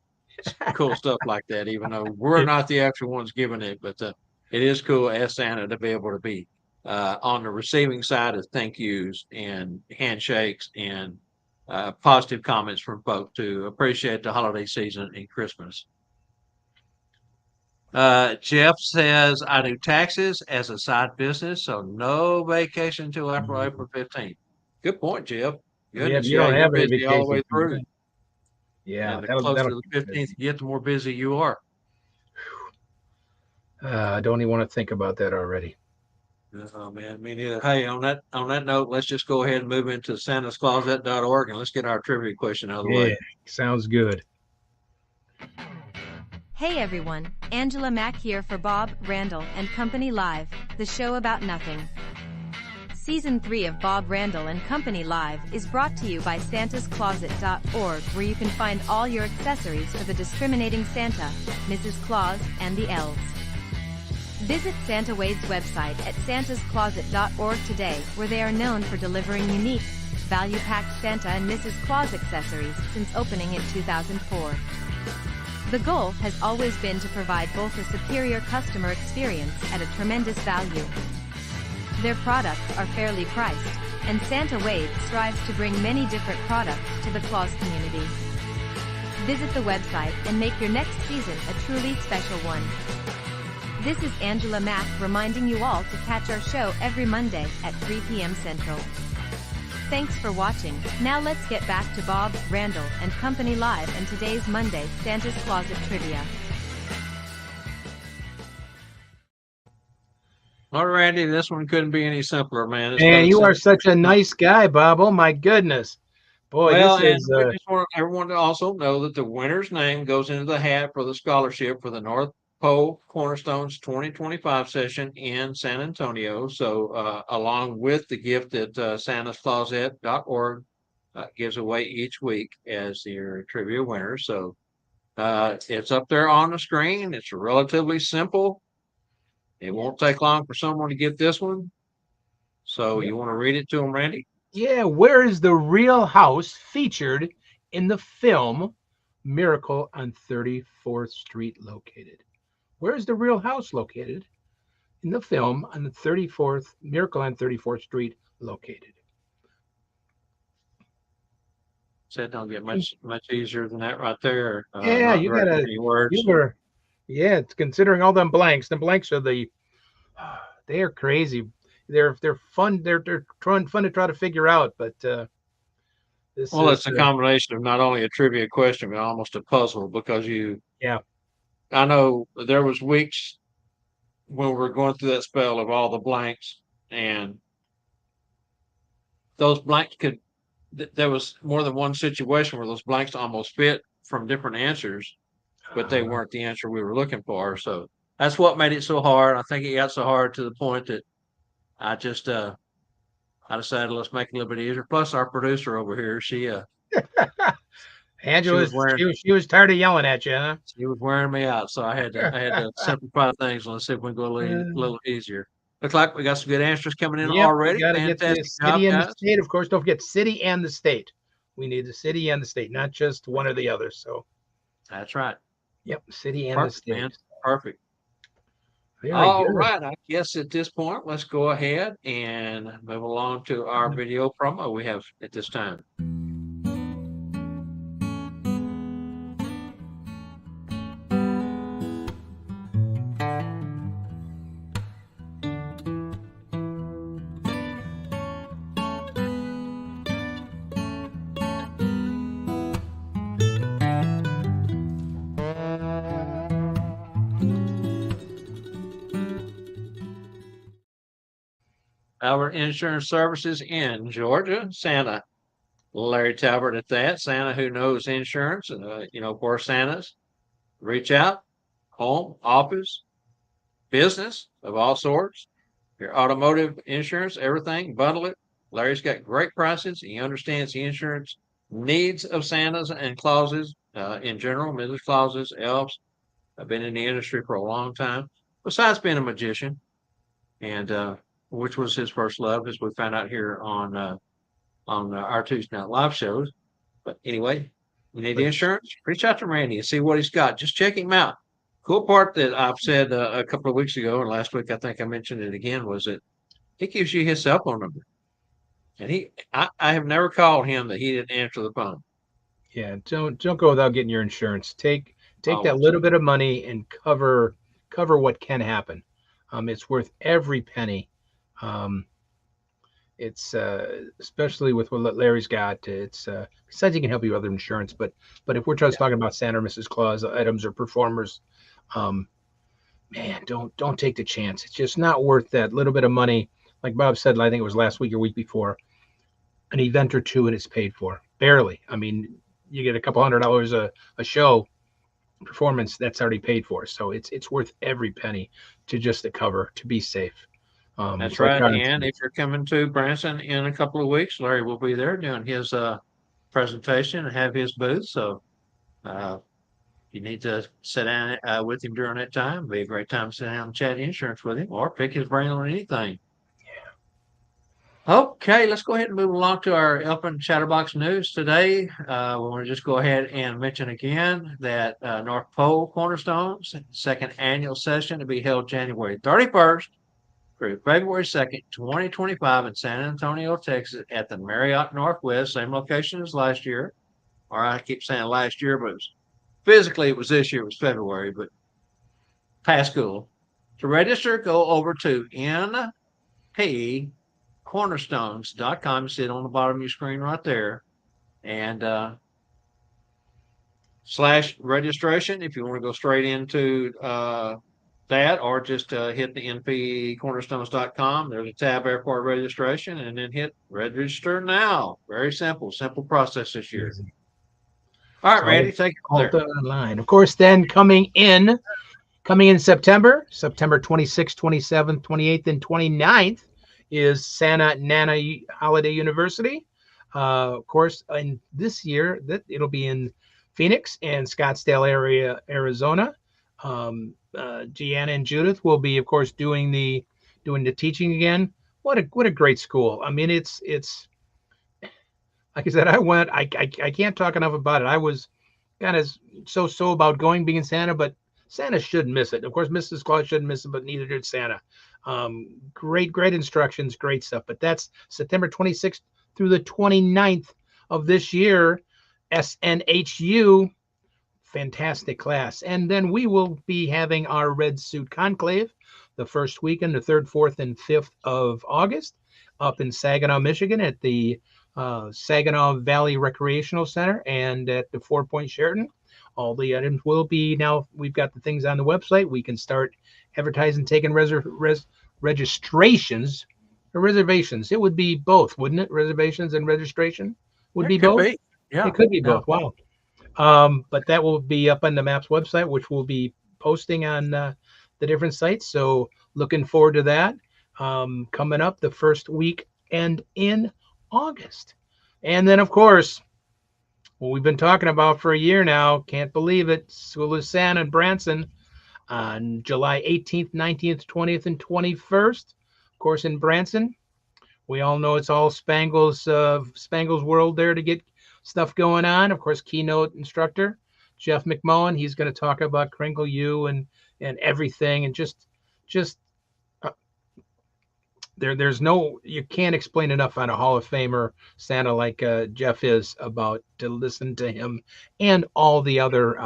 cool stuff like that, even though we're not the actual ones giving it. But it is cool as Santa to be able to be on the receiving side of thank yous and handshakes and positive comments from folks to appreciate the holiday season and Christmas. Jeff says, I do taxes as a side business, so no vacation until after April 15th. Good point, Jeff. Goodness, you don't you're have any busy all the way vacation. through. Yeah, And the closer to the 15th you get, the more busy you are. I don't even want to think about that already. Oh man, me neither. Hey, on that note, let's just go ahead and move into santascloset.org and let's get our trivia question out of the way. Sounds good. Hey everyone, Angela Mack here for Bob, Randyl, and Company Live, the show about nothing. Season 3 of Bob, Randyl, and Company Live is brought to you by santascloset.org, where you can find all your accessories for the discriminating Santa, Mrs. Claus, and the elves. Visit Santa Wade's website at santascloset.org today, where they are known for delivering unique, value-packed Santa and Mrs. Claus accessories since opening in 2004. The goal has always been to provide both a superior customer experience at a tremendous value. Their products are fairly priced, and Santa Wade strives to bring many different products to the Claus community. Visit the website and make your next season a truly special one. This is Angela Mack reminding you all to catch our show every Monday at 3 p.m. Central. Thanks for watching. Now let's get back to Bob, Randyl, and Company Live and today's Monday Santa's Closet Trivia. All right, Randy, this one couldn't be any simpler, man. Man, you are such a nice guy, Bob. Oh my goodness. Boy, well, this is we just want everyone to also know that the winner's name goes into the hat for the scholarship for the North Pole Cornerstones 2025 session in San Antonio. So along with the gift that santascloset.org gives away each week as your trivia winner. So it's up there on the screen. It's relatively simple. It won't take long for someone to get this one. So you want to read it to them, Randy? Yeah, where is the real house featured in the film Miracle on 34th Street located? Where is the real house located in the film on the 34th Miracle on 34th Street located? Said don't get much easier than that right there. Yeah, you gotta. Words. Yeah, it's considering all them blanks. The blanks are they are crazy. They're fun. They're fun to try to figure out. But it's a combination of not only a trivia question but almost a puzzle because you. Yeah. I know there was weeks when we were going through that spell of all the blanks, and those blanks could. There was more than one situation where those blanks almost fit from different answers, but they weren't the answer we were looking for. So that's what made it so hard. I think it got so hard to the point that I just I decided let's make it a little bit easier. Plus, our producer over here, she Angela she was tired of yelling at you, huh? She was wearing me out, so I had to simplify things. Let's see if we can go a little easier. Looks like we got some good answers coming in already. Fantastic get the city and the state, of course. Don't forget city and the state. We need the city and the state, not just one or the other. So that's right. Yep, city and the state. Man. Perfect. All right. I guess at this point, let's go ahead and move along to our video promo we have at this time. Albert Insurance Services in Georgia, Santa. Larry Talbert at that. Santa who knows insurance, for Santas. Reach out, home, office, business of all sorts, your automotive insurance, everything, bundle it. Larry's got great prices. He understands the insurance needs of Santas and Clauses in general, Mrs. Clauses, elves. I've been in the industry for a long time, besides being a magician, and which was his first love, as we found out here on our Tuesday Night Live shows. But anyway, you need the insurance, reach out to Randy and see what he's got. Just check him out. Cool part that I've said a couple of weeks ago, and last week I think I mentioned it again, was that he gives you his cell phone number. And I have never called him that he didn't answer the phone. Yeah, don't go without getting your insurance. Take that little bit of money and cover what can happen. It's worth every penny. It's especially with what Larry's got. It's besides he can help you with other insurance, but if we're just talking about Santa or Mrs. Claus items or performers, man, don't take the chance. It's just not worth that little bit of money. Like Bob said, I think it was last week or week before, an event or two and it's paid for. Barely. I mean, you get a couple $100 a show performance that's already paid for. So it's worth every penny to just to cover, to be safe. That's right. And if you're coming to Branson in a couple of weeks, Larry will be there doing his presentation and have his booth. So you need to sit down with him during that time. It'd be a great time to sit down and chat insurance with him or pick his brain on anything. Okay, let's go ahead and move along to our Elfin Chatterbox news today. We want to just go ahead and mention again that North Pole Cornerstones second annual session to be held January 31st through February 2nd, 2025 in San Antonio, Texas at the Marriott Northwest, same location as last year. Or I keep saying last year, but physically it was this year, it was February, but past school. To register, go over to npcornerstones.com. You see it on the bottom of your screen right there. And /registration if you want to go straight into that, or just hit the npcornerstones.com. There's a tab there for registration, and then hit register now. Very simple process this year. All right, Randy, take it from there. Online. Of course, then coming in September 26th, 27th, 28th, and 29th is Santa Nana Holiday University. Of course, in this year, that it'll be in Phoenix and Scottsdale area, Arizona. Gianna and Judith will be, of course, doing the teaching again. What a great school. I mean, it's like I said, I can't talk enough about it. I was kind of so about going being Santa, but Santa shouldn't miss it. Of course, Mrs. Claus shouldn't miss it, but neither did Santa. Great instructions, great stuff. But that's September 26th through the 29th of this year, SNHU. Fantastic class. And then we will be having our Red Suit Conclave the first weekend, the 3rd, 4th, and 5th of August up in Saginaw, Michigan at the Saginaw Valley Recreational Center and at the 4 Point Sheraton. All the items will be, now we've got the things on the website. We can start advertising, taking registrations or reservations. It would be both, wouldn't it? Reservations and registration would be both. Yeah, it could be both. Wow. But that will be up on the MAPS website, which we'll be posting on the different sites. So looking forward to that. Coming up the first week and in August. And then, of course, what we've been talking about for a year now, can't believe it, School of Santa in Branson on July 18th, 19th, 20th, and 21st. Of course, in Branson, we all know it's all Spangles world there to get stuff going on. Of course, keynote instructor Jeff McMullen, he's going to talk about Crinkle U and everything, and just there's no, you can't explain enough on a Hall of Famer Santa like Jeff is about to listen to him and all the other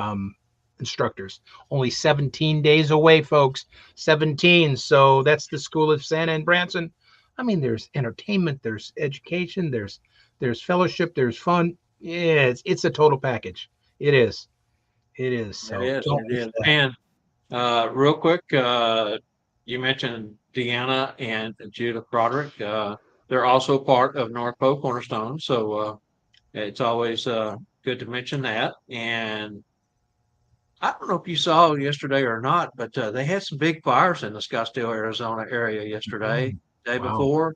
instructors. Only 17 days away, folks. 17. So that's the School of Santa in Branson. I mean, there's entertainment, there's education, there's fellowship, there's fun. Yeah, it's a total package. It is. So it is. And real quick, you mentioned Deanna and Judith Broderick. They're also part of North Pole Cornerstone, so it's always good to mention that. And I don't know if you saw yesterday or not, but they had some big fires in the Scottsdale, Arizona area yesterday, Mm, day wow. before,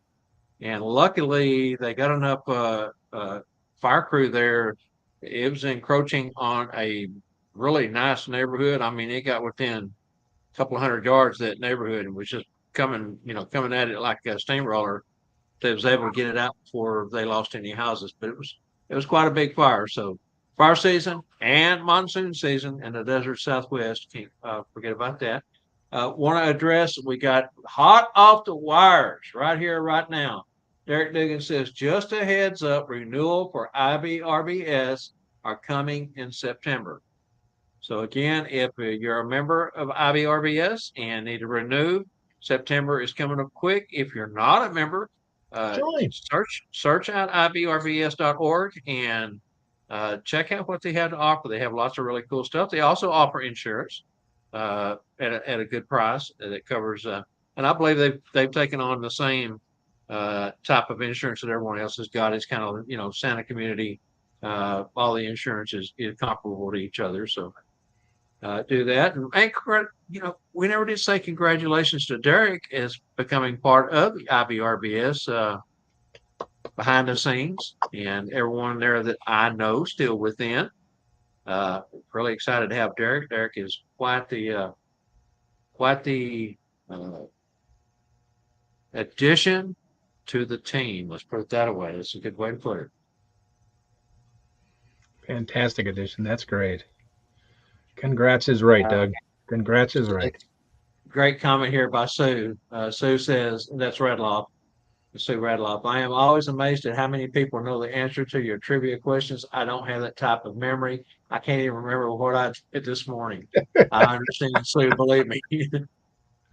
and luckily they got enough fire crew there. It was encroaching on a really nice neighborhood. I mean, it got within a couple of 100 yards of that neighborhood and was just coming, coming at it like a steamroller. They was able to get it out before they lost any houses, but it was quite a big fire. So fire season and monsoon season in the desert Southwest. Can't forget about that. Want to address, we got hot off the wires right here, right now. Derek Dugan says, just a heads up, renewal for IBRBS are coming in September. So again, if you're a member of IBRBS and need to renew, September is coming up quick. If you're not a member, Join. search out ibrbs.org and check out what they have to offer. They have lots of really cool stuff. They also offer insurance at a good price that covers. And I believe they've taken on the same type of insurance that everyone else has got. It's kind of Santa community. All the insurance is comparable to each other. So do that. And we never did say congratulations to Derek as becoming part of the IBRBS behind the scenes, and everyone there that I know still within. Really excited to have Derek. Derek is quite the uh, addition to the team. Let's put it that way. That's a good way to put it. Fantastic addition. That's great. Congrats is right, Uh, Doug. Congrats is right. Great comment here by Sue. Sue says, that's Redloff. Sue Radloff. I am always amazed at how many people know the answer to your trivia questions. I don't have that type of memory. I can't even remember what I did this morning. I understand, Sue. Believe me,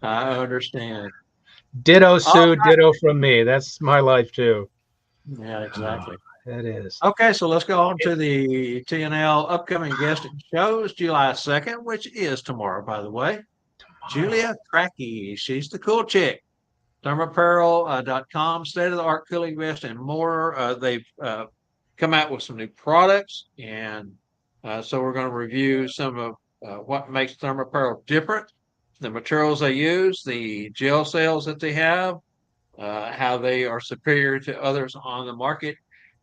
I understand. Ditto, Oh, Sue. Ditto from me. That's my life too. yeah, Oh, exactly. it is. Okay, so let's go on to the TNL upcoming guest shows, July 2nd, which is tomorrow, by the way. Tomorrow. Julia Cracky. She's the cool chick. Thermapparel.com, state-of-the-art cooling vest, and more. They've come out with some new products, and so we're going to review some of what makes Thermapparel different, the materials they use, the gel cells that they have, how they are superior to others on the market,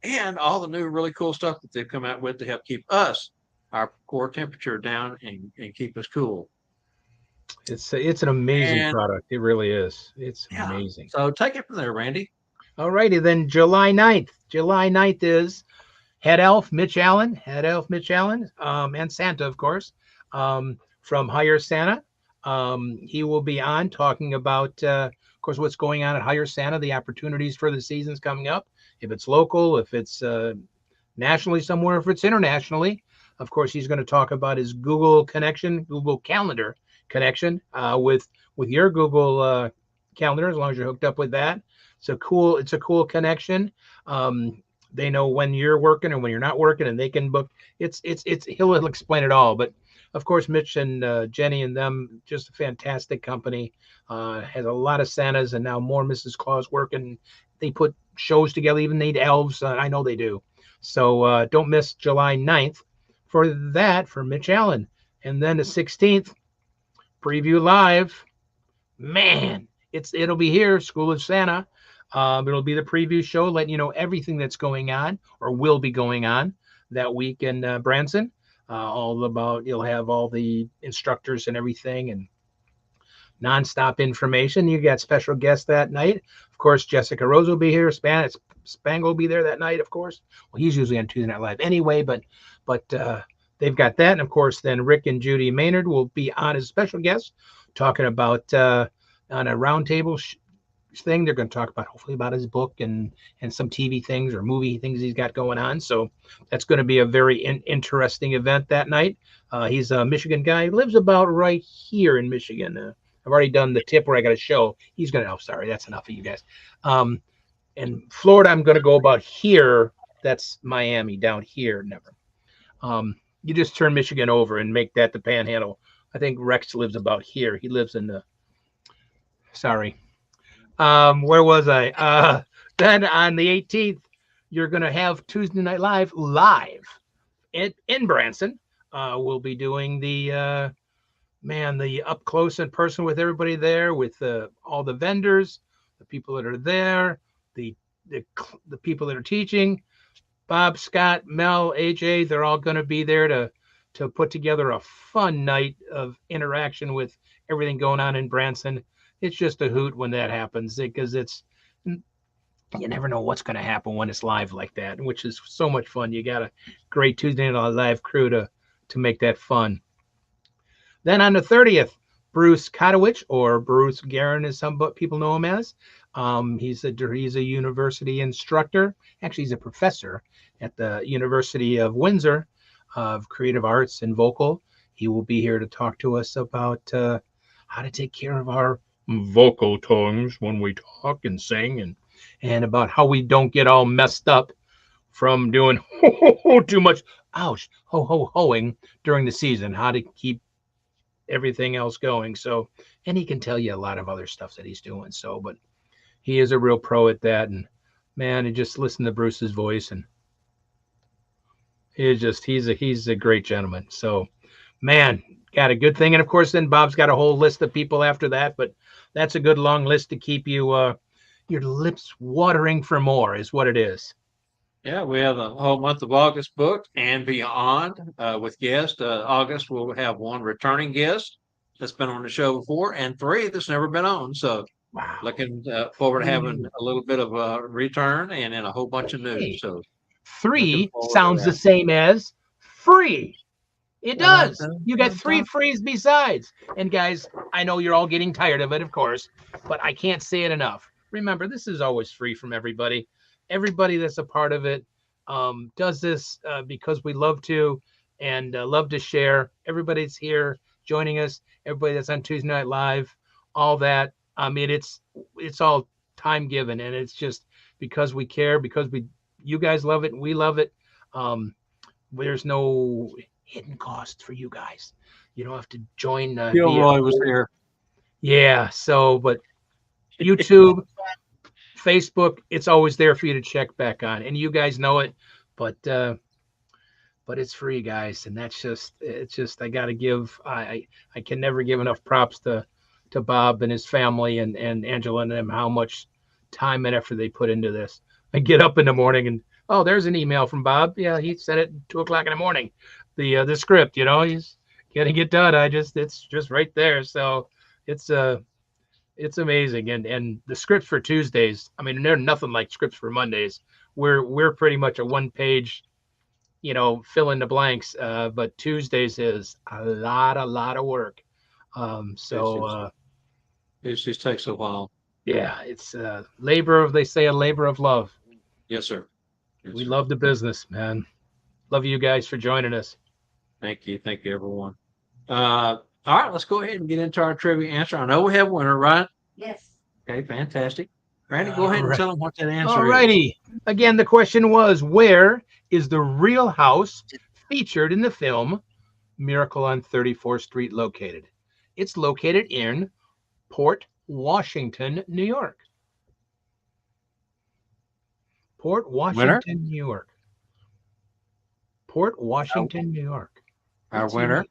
and all the new really cool stuff that they've come out with to help keep us, our core temperature down and keep us cool. It's an amazing And product. It really is. It's yeah, amazing. so take it from there, Randy. All righty, then July 9th. July 9th is Head Elf Mitch Allen, and Santa, of course, from Hire Santa. He will be on talking about, of course, what's going on at Hire Santa, the opportunities for the seasons coming up. If it's local, if it's nationally somewhere, if it's internationally. Of course, he's going to talk about his Google connection, Google Calendar connection with your Google Calendar, as long as you're hooked up with that. It's a cool connection. They know when you're working and when you're not working, and they can book. He'll explain it all. But of course, Mitch and Jenny and them, just a fantastic company. Has a lot of Santas and now more Mrs. Claus working. They put shows together, even need elves. I know they do. So don't miss July 9th for that, for Mitch Allen. And then the 16th, preview live. Man, it'll be here, School of Santa. It'll be the preview show, letting you know everything that's going on or will be going on that week in Branson. You'll have all the instructors and everything and nonstop information. You got special guests that night. Of course, Jessica Rose will be here. Spangle will be there that night, of course. Well, he's usually on Tuesday Night Live anyway, but they've got that. And of course, then Rick and Judy Maynard will be on as special guests talking about on a roundtable thing. They're going to talk about hopefully about his book and some TV things or movie things he's got going on. So that's going to be a very interesting event that night. He's a Michigan guy. He lives about right here in Michigan. I've already done the tip where I got a show. He's going to, oh, sorry, that's enough of you guys. And Florida, I'm going to go about here. That's Miami down here. Never. You just turn Michigan over and make that the Panhandle. I think Rex lives about here. He lives in the Sorry. Where was I? Then on the 18th, you're going to have Tuesday Night live in Branson. We'll be doing the up close in person with everybody there, with all the vendors, the people that are there, the the people that are teaching. Bob, Scott, Mel, AJ, they're all going to be there to put together a fun night of interaction with everything going on in Branson. It's just a hoot when that happens because you never know what's going to happen when it's live like that, which is so much fun. You got a great Tuesday Night Live crew to make that fun. Then on the 30th, Bruce Kotowich, or Bruce Guerin, as some people know him as. He's a university instructor. Actually, he's a professor at the University of Windsor of Creative Arts and Vocal. He will be here to talk to us about how to take care of our vocal tongues when we talk and sing, and about how we don't get all messed up from doing ho, ho, ho, too much ouch ho ho hoing during the season. How to keep everything else going. So, and he can tell you a lot of other stuff that he's doing. So, but he is a real pro at that. And man, and just listen to Bruce's voice, and he's a great gentleman. So, man, got a good thing. And of course, then Bob's got a whole list of people after that. But that's a good long list to keep you your lips watering for more, is what it is. Yeah, we have the whole month of August booked and beyond with guests. August, we'll have one returning guest that's been on the show before, and three that's never been on. So, Wow. looking forward to having a little bit of a return and then a whole bunch of news. Hey, So, 3 sounds the same as free. It does. You get 3 frees besides. And guys, I know you're all getting tired of it, of course, but I can't say it enough. Remember, this is always free from everybody. Everybody that's a part of it does this because we love to and love to share. Everybody's here joining us. Everybody that's on Tuesday Night Live, all that. I mean, it's all time given, and it's just because we care, because you guys love it, and we love it. There's no hidden cost for you guys. You don't have to join. Gilroy was here. Yeah. So, but YouTube, Facebook, it's always there for you to check back on, and you guys know it. But it's free, guys, and it's just I gotta give. I can never give enough props to Bob and his family and Angela and them, how much time and effort they put into this. I get up in the morning and oh, there's an email from Bob. Yeah, he sent it at 2:00 in the morning. The script, he's getting it done. It's just right there. So it's amazing. And the scripts for Tuesdays, I mean, they're nothing like scripts for Mondays. We're pretty much a 1-page, fill in the blanks. But Tuesdays is a lot of work. It just takes a while. Yeah, it's a labor of love. Yes, sir. We love the business, man. Love you guys for joining us. Thank you, everyone. All right, let's go ahead and get into our trivia answer. I know we have a winner, right? Yes. Okay, fantastic. Randy, go ahead and tell them what that answer All righty. Again, the question was, where is the real house featured in the film Miracle on 34th Street located? It's located in Port Washington, New York. Port Washington, New York. Port Washington, New York. Our winner,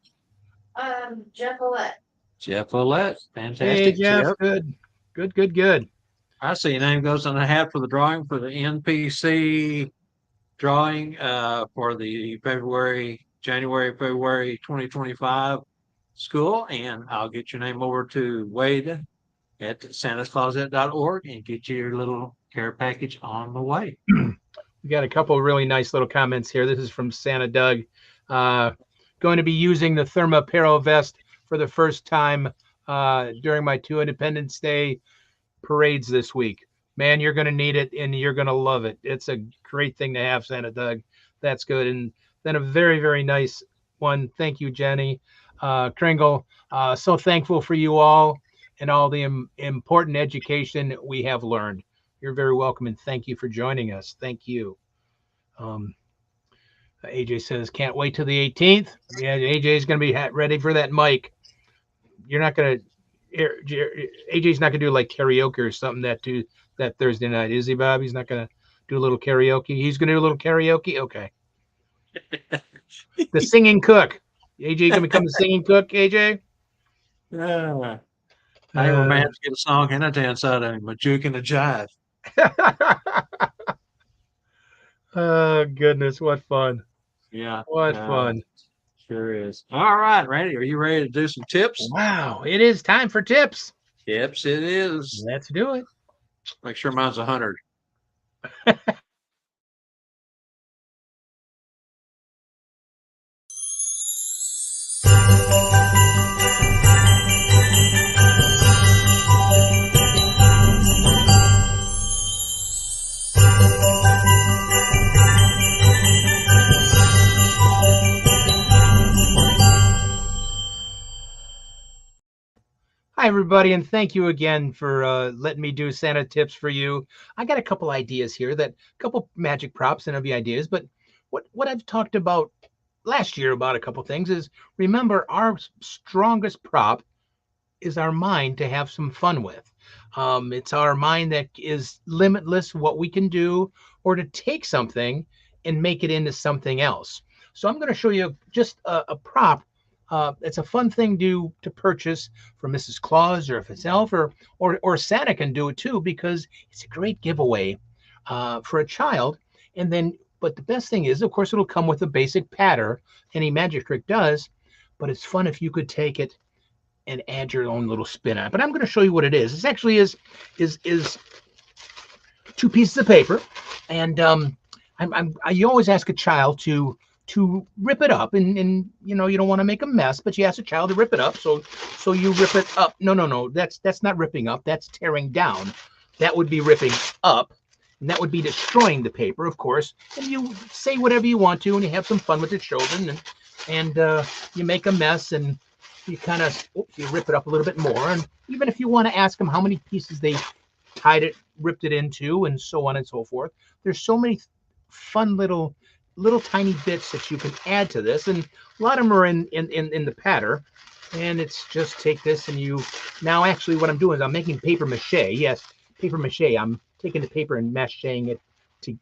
Jeff Ouellette. Jeff Ouellette. Fantastic. Hey, Jeff. Good. I see your name goes on the hat for the drawing for the NPC drawing for the January, February 2025 school. And I'll get your name over to Wade at santascloset.org and get your little care package on the way. We got a couple of really nice little comments here. This is from Santa Doug. Going to be using the Thermaparo vest for the first time during my 2 Independence Day parades this week. Man, you're going to need it and you're going to love it. It's a great thing to have, Santa Doug. That's good. And then a very, very nice one. Thank you, Jenny Kringle. So thankful for you all and all the important education we have learned. You're very welcome, and thank you for joining us. Thank you. AJ says, can't wait till the 18th. Yeah, AJ is going to be ready for that mic. You're not going to, AJ's not gonna do like karaoke or something that Thursday night, is he, Bob? He's not gonna do a little karaoke. He's gonna do a little karaoke. Okay. The singing cook. AJ gonna become the singing cook. AJ. Yeah. Hey, we may have to get a song and a dance out of him, a juke and a jive. Oh goodness, what fun! Yeah. What fun! Sure is. All right, Randy, are you ready to do some tips? Wow, it is time for tips. Tips it is. Let's do it. Make sure mine's 100. Hi, everybody, and thank you again for letting me do Santa tips for you. I got a couple ideas here, a couple magic props and other ideas, but what I've talked about last year about a couple things is remember our strongest prop is our mind to have some fun with. It's our mind that is limitless, what we can do, or to take something and make it into something else. So I'm going to show you just a prop. It's a fun thing to purchase for Mrs. Claus or if it's Elf or Santa can do it too because it's a great giveaway for a child. And then, but the best thing is, of course, it'll come with a basic pattern. Any magic trick does, but it's fun if you could take it and add your own little spin on it. But I'm going to show you what it is. This actually is two pieces of paper, and you always ask a child to rip it up, and you know you don't want to make a mess, but you ask a child to rip it up. So you rip it up. No, that's not ripping up. That's tearing down. That would be ripping up, and that would be destroying the paper, of course. And you say whatever you want to, and you have some fun with the children, and you make a mess, and you kind of you rip it up a little bit more. And even if you want to ask them how many pieces they ripped it into, and so on and so forth, there's so many fun little tiny bits that you can add to this, and a lot of them are in the pattern. And it's just take this and you now actually what I'm doing is I'm making paper mache. Yes, paper mache. I'm taking the paper and macheing it to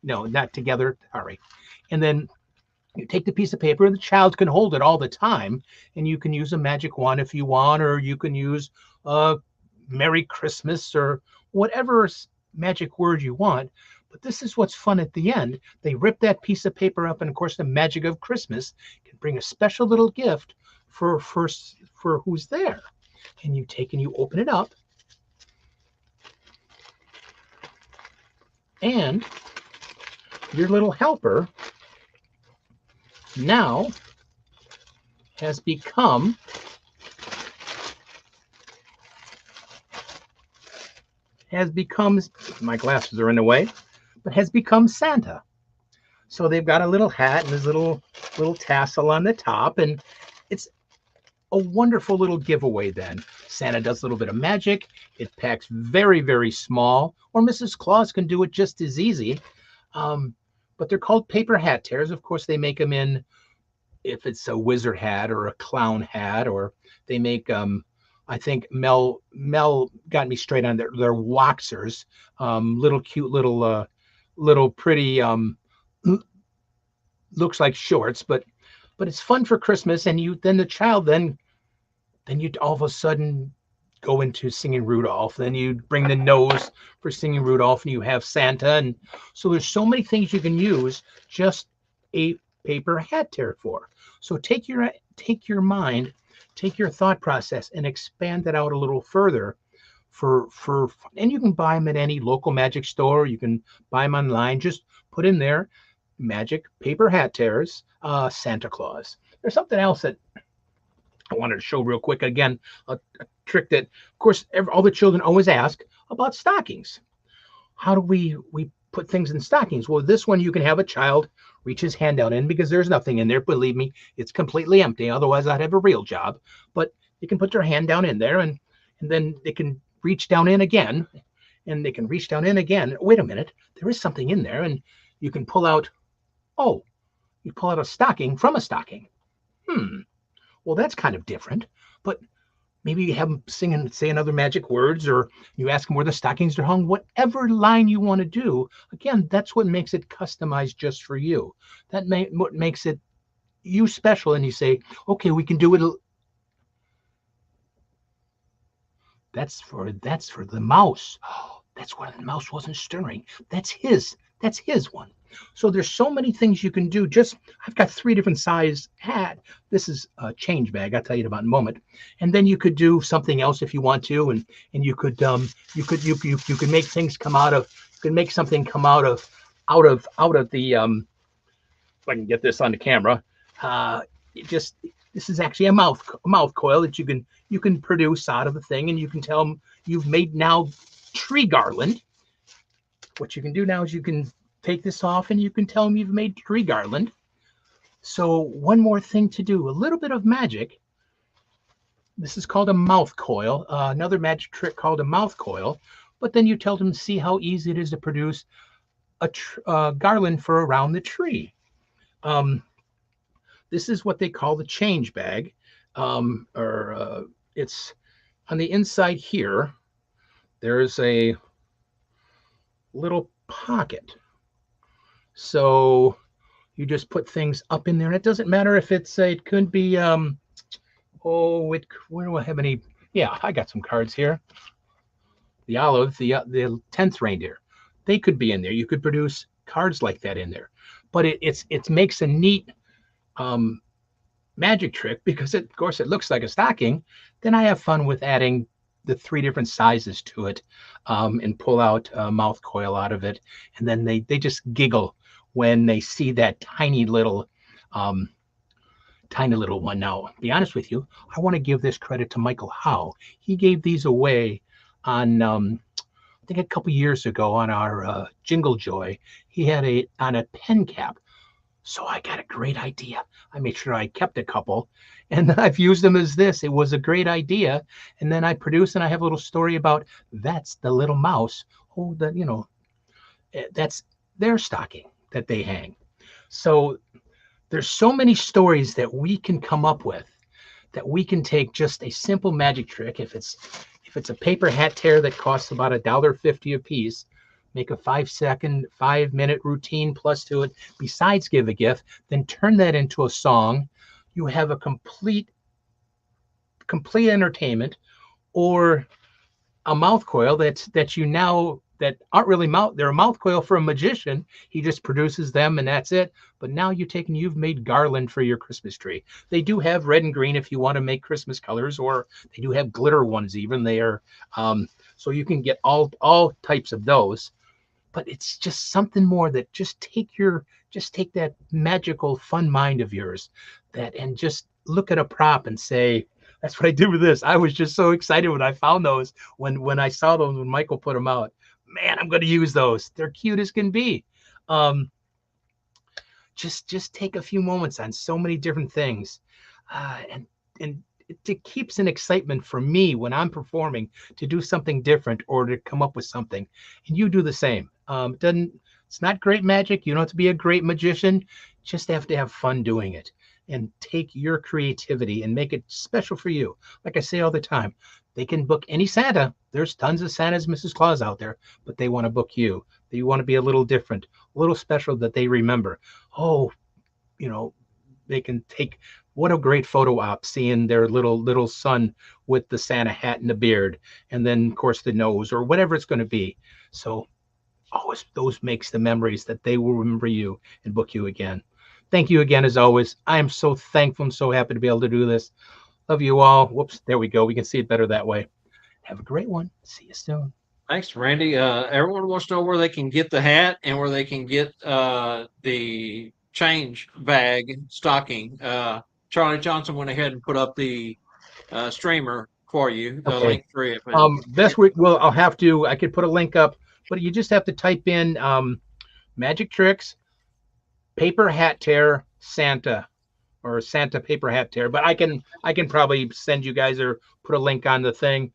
no, not together. All right. And then you take the piece of paper and the child can hold it all the time, and you can use a magic wand if you want, or you can use Merry Christmas or whatever magic word you want. But this is what's fun at the end. They rip that piece of paper up, and of course the magic of Christmas can bring a special little gift for who's there. And you take and you open it up, and your little helper now has become my glasses are in the way, but has become Santa. So they've got a little hat and this little tassel on the top, and it's a wonderful little giveaway. Then Santa does a little bit of magic. It packs very, very small, or Mrs. Claus can do it just as easy. But they're called paper hat tears. Of course, they make them in, if it's a wizard hat or a clown hat, or they make I think Mel got me straight on their waxers, little cute little pretty looks like shorts, but it's fun for Christmas. And the child then you all of a sudden go into singing Rudolph. Then you bring the nose for singing Rudolph, and you have Santa. And so there's so many things you can use just a paper hat tear for. So take your mind, take your thought process, and expand it out a little further and you can buy them at any local magic store. You can buy them online. Just put in there magic paper hat tears, Santa Claus. There's something else that I wanted to show real quick. Again, a trick that, of course, all the children always ask about stockings. How do we put things in stockings? Well, this one you can have a child reach his hand down in, because there's nothing in there. Believe me, it's completely empty. Otherwise, I'd have a real job. But they can put their hand down in there, and then they can reach down in again, and they can reach down in again. Wait a minute, there is something in there, and you can pull out. Oh, you pull out a stocking from a stocking. Well, that's kind of different, but maybe you have them say another magic words, or you ask them where the stockings are hung, whatever line you want to do. Again, that's what makes it customized just for you. What makes it you special. And you say, okay, we can do it. That's for the mouse. Oh, that's why the mouse wasn't stirring. That's his one. So there's so many things you can do. I've got 3 different size hat. This is a change bag. I'll tell you about in a moment. And then you could do something else if you want to, and you could you could make things come out of. You can make something come out of the if I can get this on the camera. This is actually a mouth coil that you can produce out of the thing, and you can tell them you've made now tree garland. What you can do now is you can take this off and you can tell them you've made tree garland. So one more thing to do, a little bit of magic. This is called a mouth coil, another magic trick called a mouth coil. But then you tell them, see how easy it is to produce a garland for around the tree. This is what they call the change bag, it's on the inside here. There's a little pocket, so you just put things up in there. It doesn't matter if it could be where do I have any? Yeah, I got some cards here. The olive, the 10th reindeer, they could be in there. You could produce cards like that in there, but it makes a neat magic trick because of course it looks like a stocking. Then I have fun with adding the 3 different sizes to it, and pull out a mouth coil out of it, and then they just giggle when they see that tiny little one. Now, to be honest with you, I want to give this credit to Michael Howe. He gave these away on I think a couple years ago on our Jingle Joy. He had on a pen cap. So I got a great idea. I made sure I kept a couple, and I've used them as this. It was a great idea. And then I produce, and I have a little story about that's the little mouse. Oh, that's their stocking that they hang. So there's so many stories that we can come up with, that we can take just a simple magic trick. If it's a paper hat tear that costs about $1.50 a piece, make a 5-minute routine plus to it, besides give a gift, then turn that into a song. You have a complete entertainment. Or a mouth coil that aren't really they're a mouth coil for a magician. He just produces them and that's it. But now you've made garland for your Christmas tree. They do have red and green if you want to make Christmas colors, or they do have glitter ones even. They are so you can get all types of those. But it's just something more that just take that magical fun mind of yours and just look at a prop and say, that's what I did with this. I was just so excited when I found those, when I saw those, when Michael put them out. Man, I'm going to use those. They're cute as can be. Just take a few moments on so many different things, and it keeps an excitement for me when I'm performing to do something different or to come up with something, and you do the same. It's not great magic. You don't have to be a great magician. Just have to have fun doing it and take your creativity and make it special for you. Like I say all the time, they can book any Santa. There's tons of Santas, Mrs. Claus out there, but they want to book you. They want to be a little different, a little special, that they remember. Oh, they can take, what a great photo op seeing their little son with the Santa hat and the beard, and then of course the nose or whatever it's going to be. So always those makes the memories that they will remember you and book you again. Thank you again, as always. I am so thankful and so happy to be able to do this. Love you all. Whoops, there we go. We can see it better that way. Have a great one. See you soon. Thanks, Randy. Everyone wants to know where they can get the hat and where they can get the change bag stocking. Charlie Johnson went ahead and put up the streamer for you, the link for it. Best week. Well, I could put a link up, but you just have to type in magic tricks, paper hat tear, Santa, or Santa paper hat tear. But I can probably send you guys or put a link on the thing.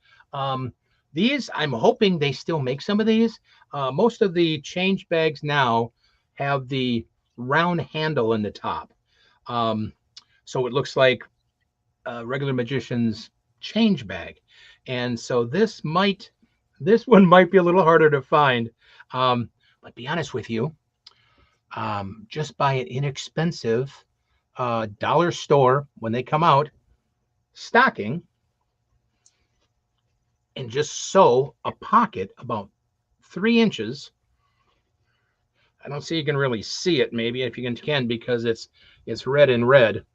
These, I'm hoping they still make some of these. Most of the change bags now have the round handle in the top. So it looks like regular magician's change bag. And so this one might be a little harder to find. But be honest with you, just buy an inexpensive dollar store when they come out stocking and just sew a pocket about 3 inches. I don't see you can really see it, maybe if you can because it's red and red,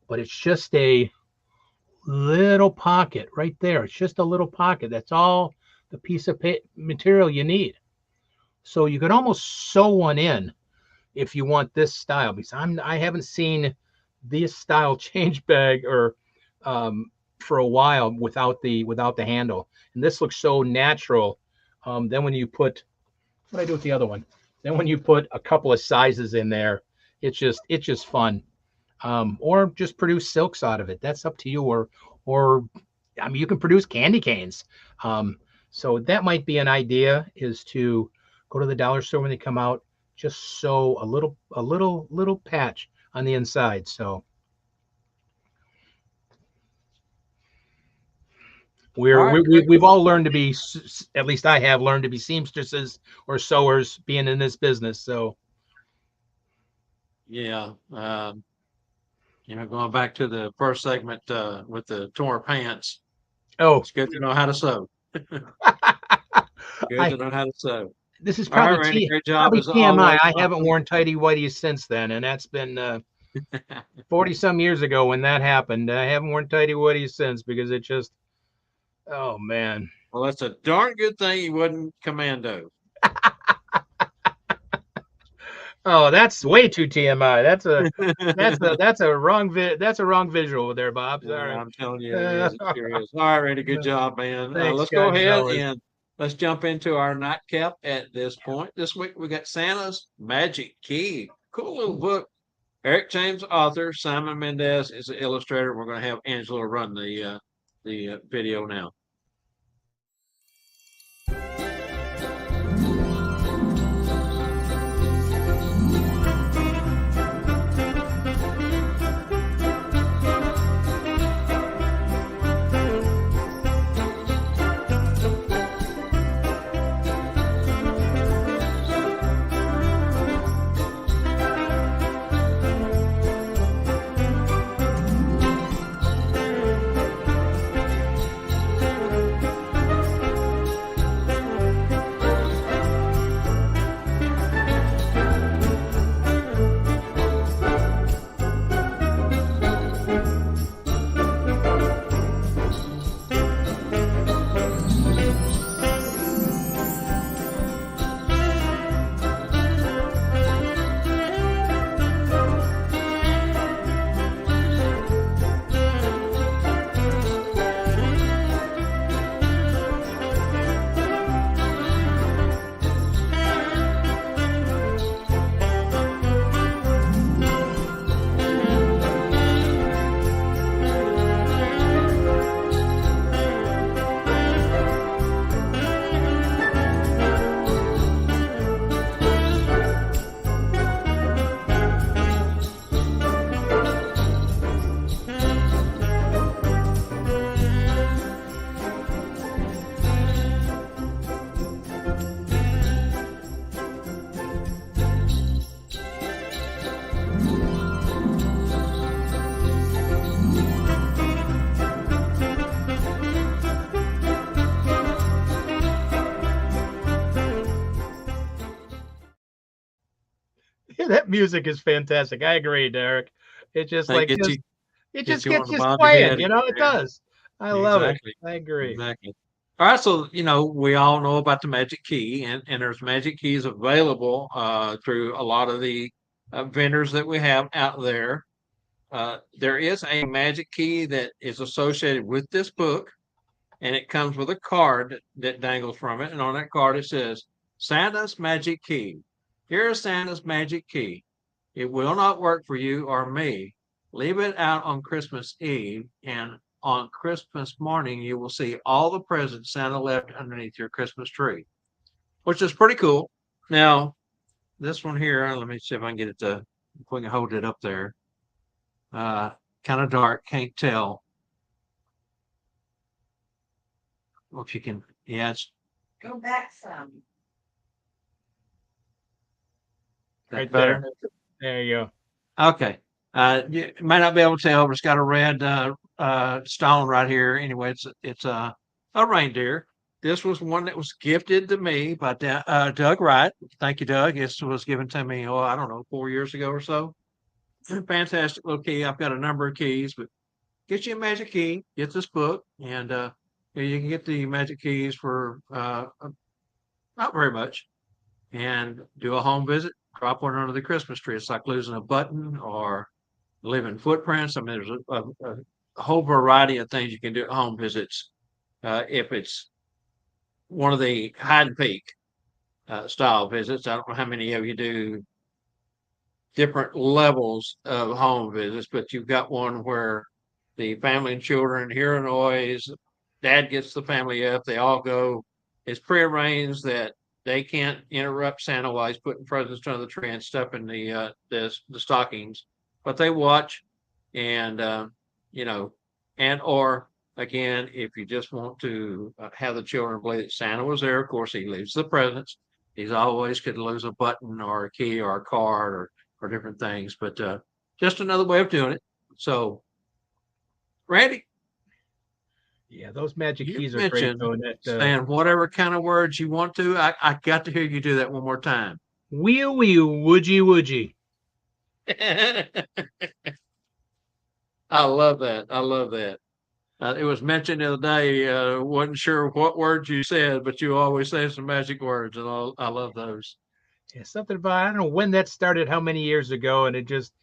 but it's just a little pocket right there. It's just a little pocket. That's all the piece of material you need. So you could almost sew one in if you want this style, because I haven't seen this style change bag or for a while without the handle. And this looks so natural. Then when you put, what do I do with the other one? Then when you put a couple of sizes in there, it's just fun. Or just produce silks out of it. That's up to you. Or I mean, you can produce candy canes. So that might be an idea, is to go to the dollar store when they come out, just sew a little patch on the inside. So we've all learned to be, at least I have learned to be seamstresses or sewers being in this business. So yeah, going back to the first segment with the torn pants. Oh, it's good to know how to sew. Good to know how to sew. This is probably, Randy, great job as TMI. always. I haven't worn tighty whities since then, and that's been 40 some years ago when that happened. I haven't worn tighty whities since because it just, oh man. Well, that's a darn good thing you wasn't commando. Oh, that's way too TMI. That's a wrong visual there, Bob. Sorry. I'm telling you, it sure is. All right, Randy, good job, man. Thanks, let's go ahead and let's jump into our nightcap at this point. This week we got Santa's Magic Key. Cool little book. Eric James, author. Simon Mendez is the illustrator. We're going to have Angela run the video now. That music is fantastic. I agree, Derek. It just it just gets you quiet, it does. I love it. I agree. Exactly. All right, so we all know about the Magic Key, and there's Magic Keys available through a lot of the vendors that we have out there. There is a Magic Key that is associated with this book, and it comes with a card that dangles from it, and on that card it says, Santa's Magic Key. Here's Santa's Magic Key. It will not work for you or me. Leave it out on Christmas Eve, and on Christmas morning, you will see all the presents Santa left underneath your Christmas tree, which is pretty cool. Now, this one here, let me see if I can get it if we can hold it up there. Kind of dark, can't tell. Well, if you can, yeah, it's Go back some. Right better. There you go. Okay. You might not be able to tell, but it's got a red stone right here. Anyway, it's a reindeer. This was one that was gifted to me by Doug Wright. Thank you, Doug. This was given to me, I don't know, 4 years ago or so. Fantastic little key. I've got a number of keys, but get you a magic key, get this book, and you can get the magic keys for not very much, and do a home visit, drop one under the Christmas tree. It's like losing a button or leaving footprints. I mean, there's a whole variety of things you can do at home visits. If it's one of the hide and peek style visits, I don't know how many of you do different levels of home visits, but you've got one where the family and children hear a noise, dad gets the family up, they all go. It's prearranged that they can't interrupt Santa while he's putting presents under the tree and stuffing the stockings, but they watch and and or again, if you just want to have the children believe that Santa was there, of course he leaves the presents. He's always could lose a button or a key or a card or different things, but just another way of doing it. So, Randy, Yeah, those magic you keys are great. mentioned Though, that saying whatever kind of words you want to. I got to hear you do that one more time. wheel, woodgy, woodgy. I love that. I love that. It was mentioned the other day. Wasn't sure what words you said, but you always say some magic words, and I love those. Yeah, something about, I don't know when that started, how many years ago, and it just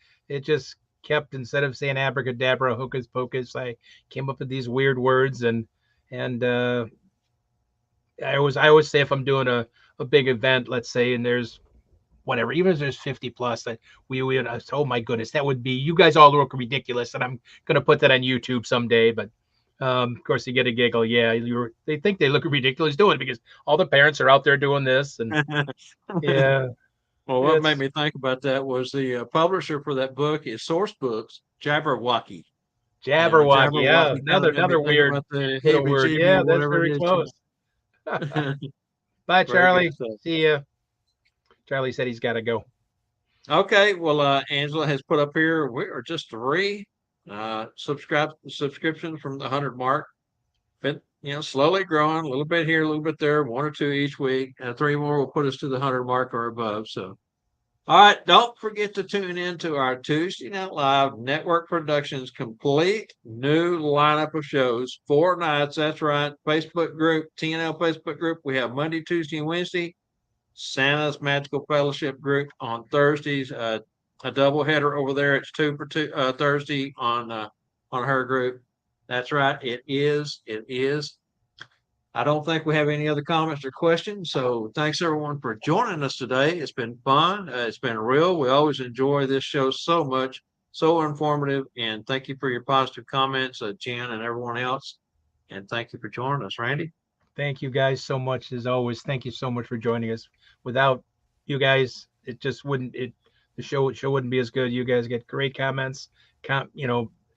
kept, instead of saying abracadabra, hocus pocus, I came up with these weird words, and I always say, if I'm doing a big event, let's say, and there's whatever, even if there's 50 plus, that oh my goodness, that would be, you guys all look ridiculous, and I'm gonna put that on YouTube someday. But of course, you get a giggle. Yeah, they think they look ridiculous doing it because all the parents are out there doing this, and yeah, Well, what made it's me think about that was the publisher for that book is Source Books, Jabberwocky. Jabberwocky. Yeah, Jabberwocky kind of made me another think weird about the little word. heebie-jeebie Yeah, or that's whatever very it is. close. Bye, Very good Charlie. stuff. See ya. Charlie said he's got to go. Okay, well, Angela has put up here, we are just 3 subscriptions from the 100 mark. Been, slowly growing, a little bit here, a little bit there, 1 or 2 each week. 3 more will put us to the 100 mark or above. So, all right, don't forget to tune in to our Tuesday Night Live Network Productions complete new lineup of shows. 4 nights, that's right. Facebook group, TNL Facebook group. We have Monday, Tuesday, and Wednesday. Santa's Magical Fellowship group on Thursdays. A doubleheader over there. It's 2 for 2 Thursday on her group. That's right. It is. It is. I don't think we have any other comments or questions. So thanks everyone for joining us today. It's been fun. It's been real. We always enjoy this show so much, so informative. And thank you for your positive comments, Jen and everyone else. And thank you for joining us, Randy. Thank you guys so much, as always. Thank you so much for joining us. Without you guys, it just wouldn't, the show wouldn't be as good. You guys get great comments,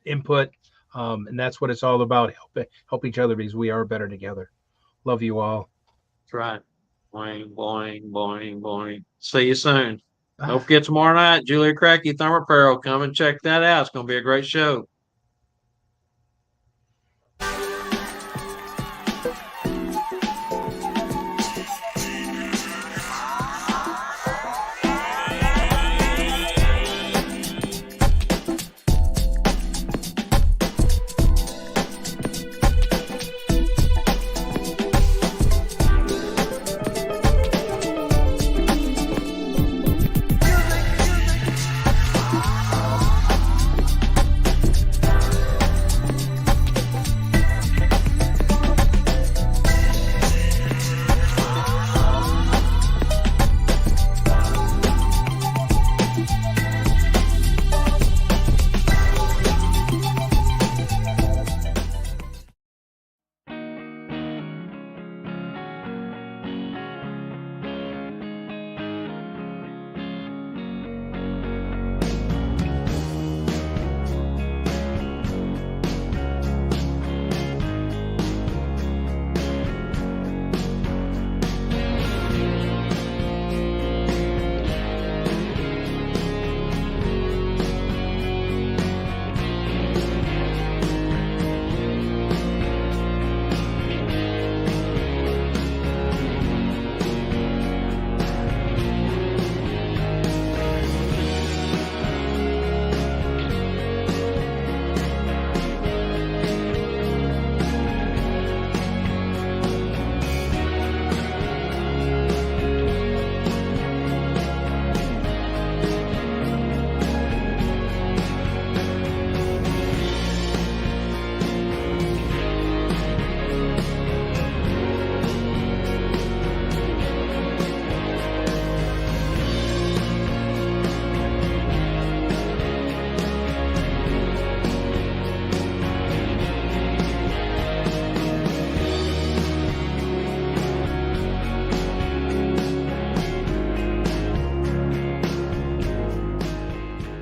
input. And that's what it's all about. Help each other, because we are better together. Love you all. That's right. Boing, boing, boing, boing. See you soon. Don't forget tomorrow night, Julia Cracky, Thumb Apparel. Come and check that out. It's going to be a great show.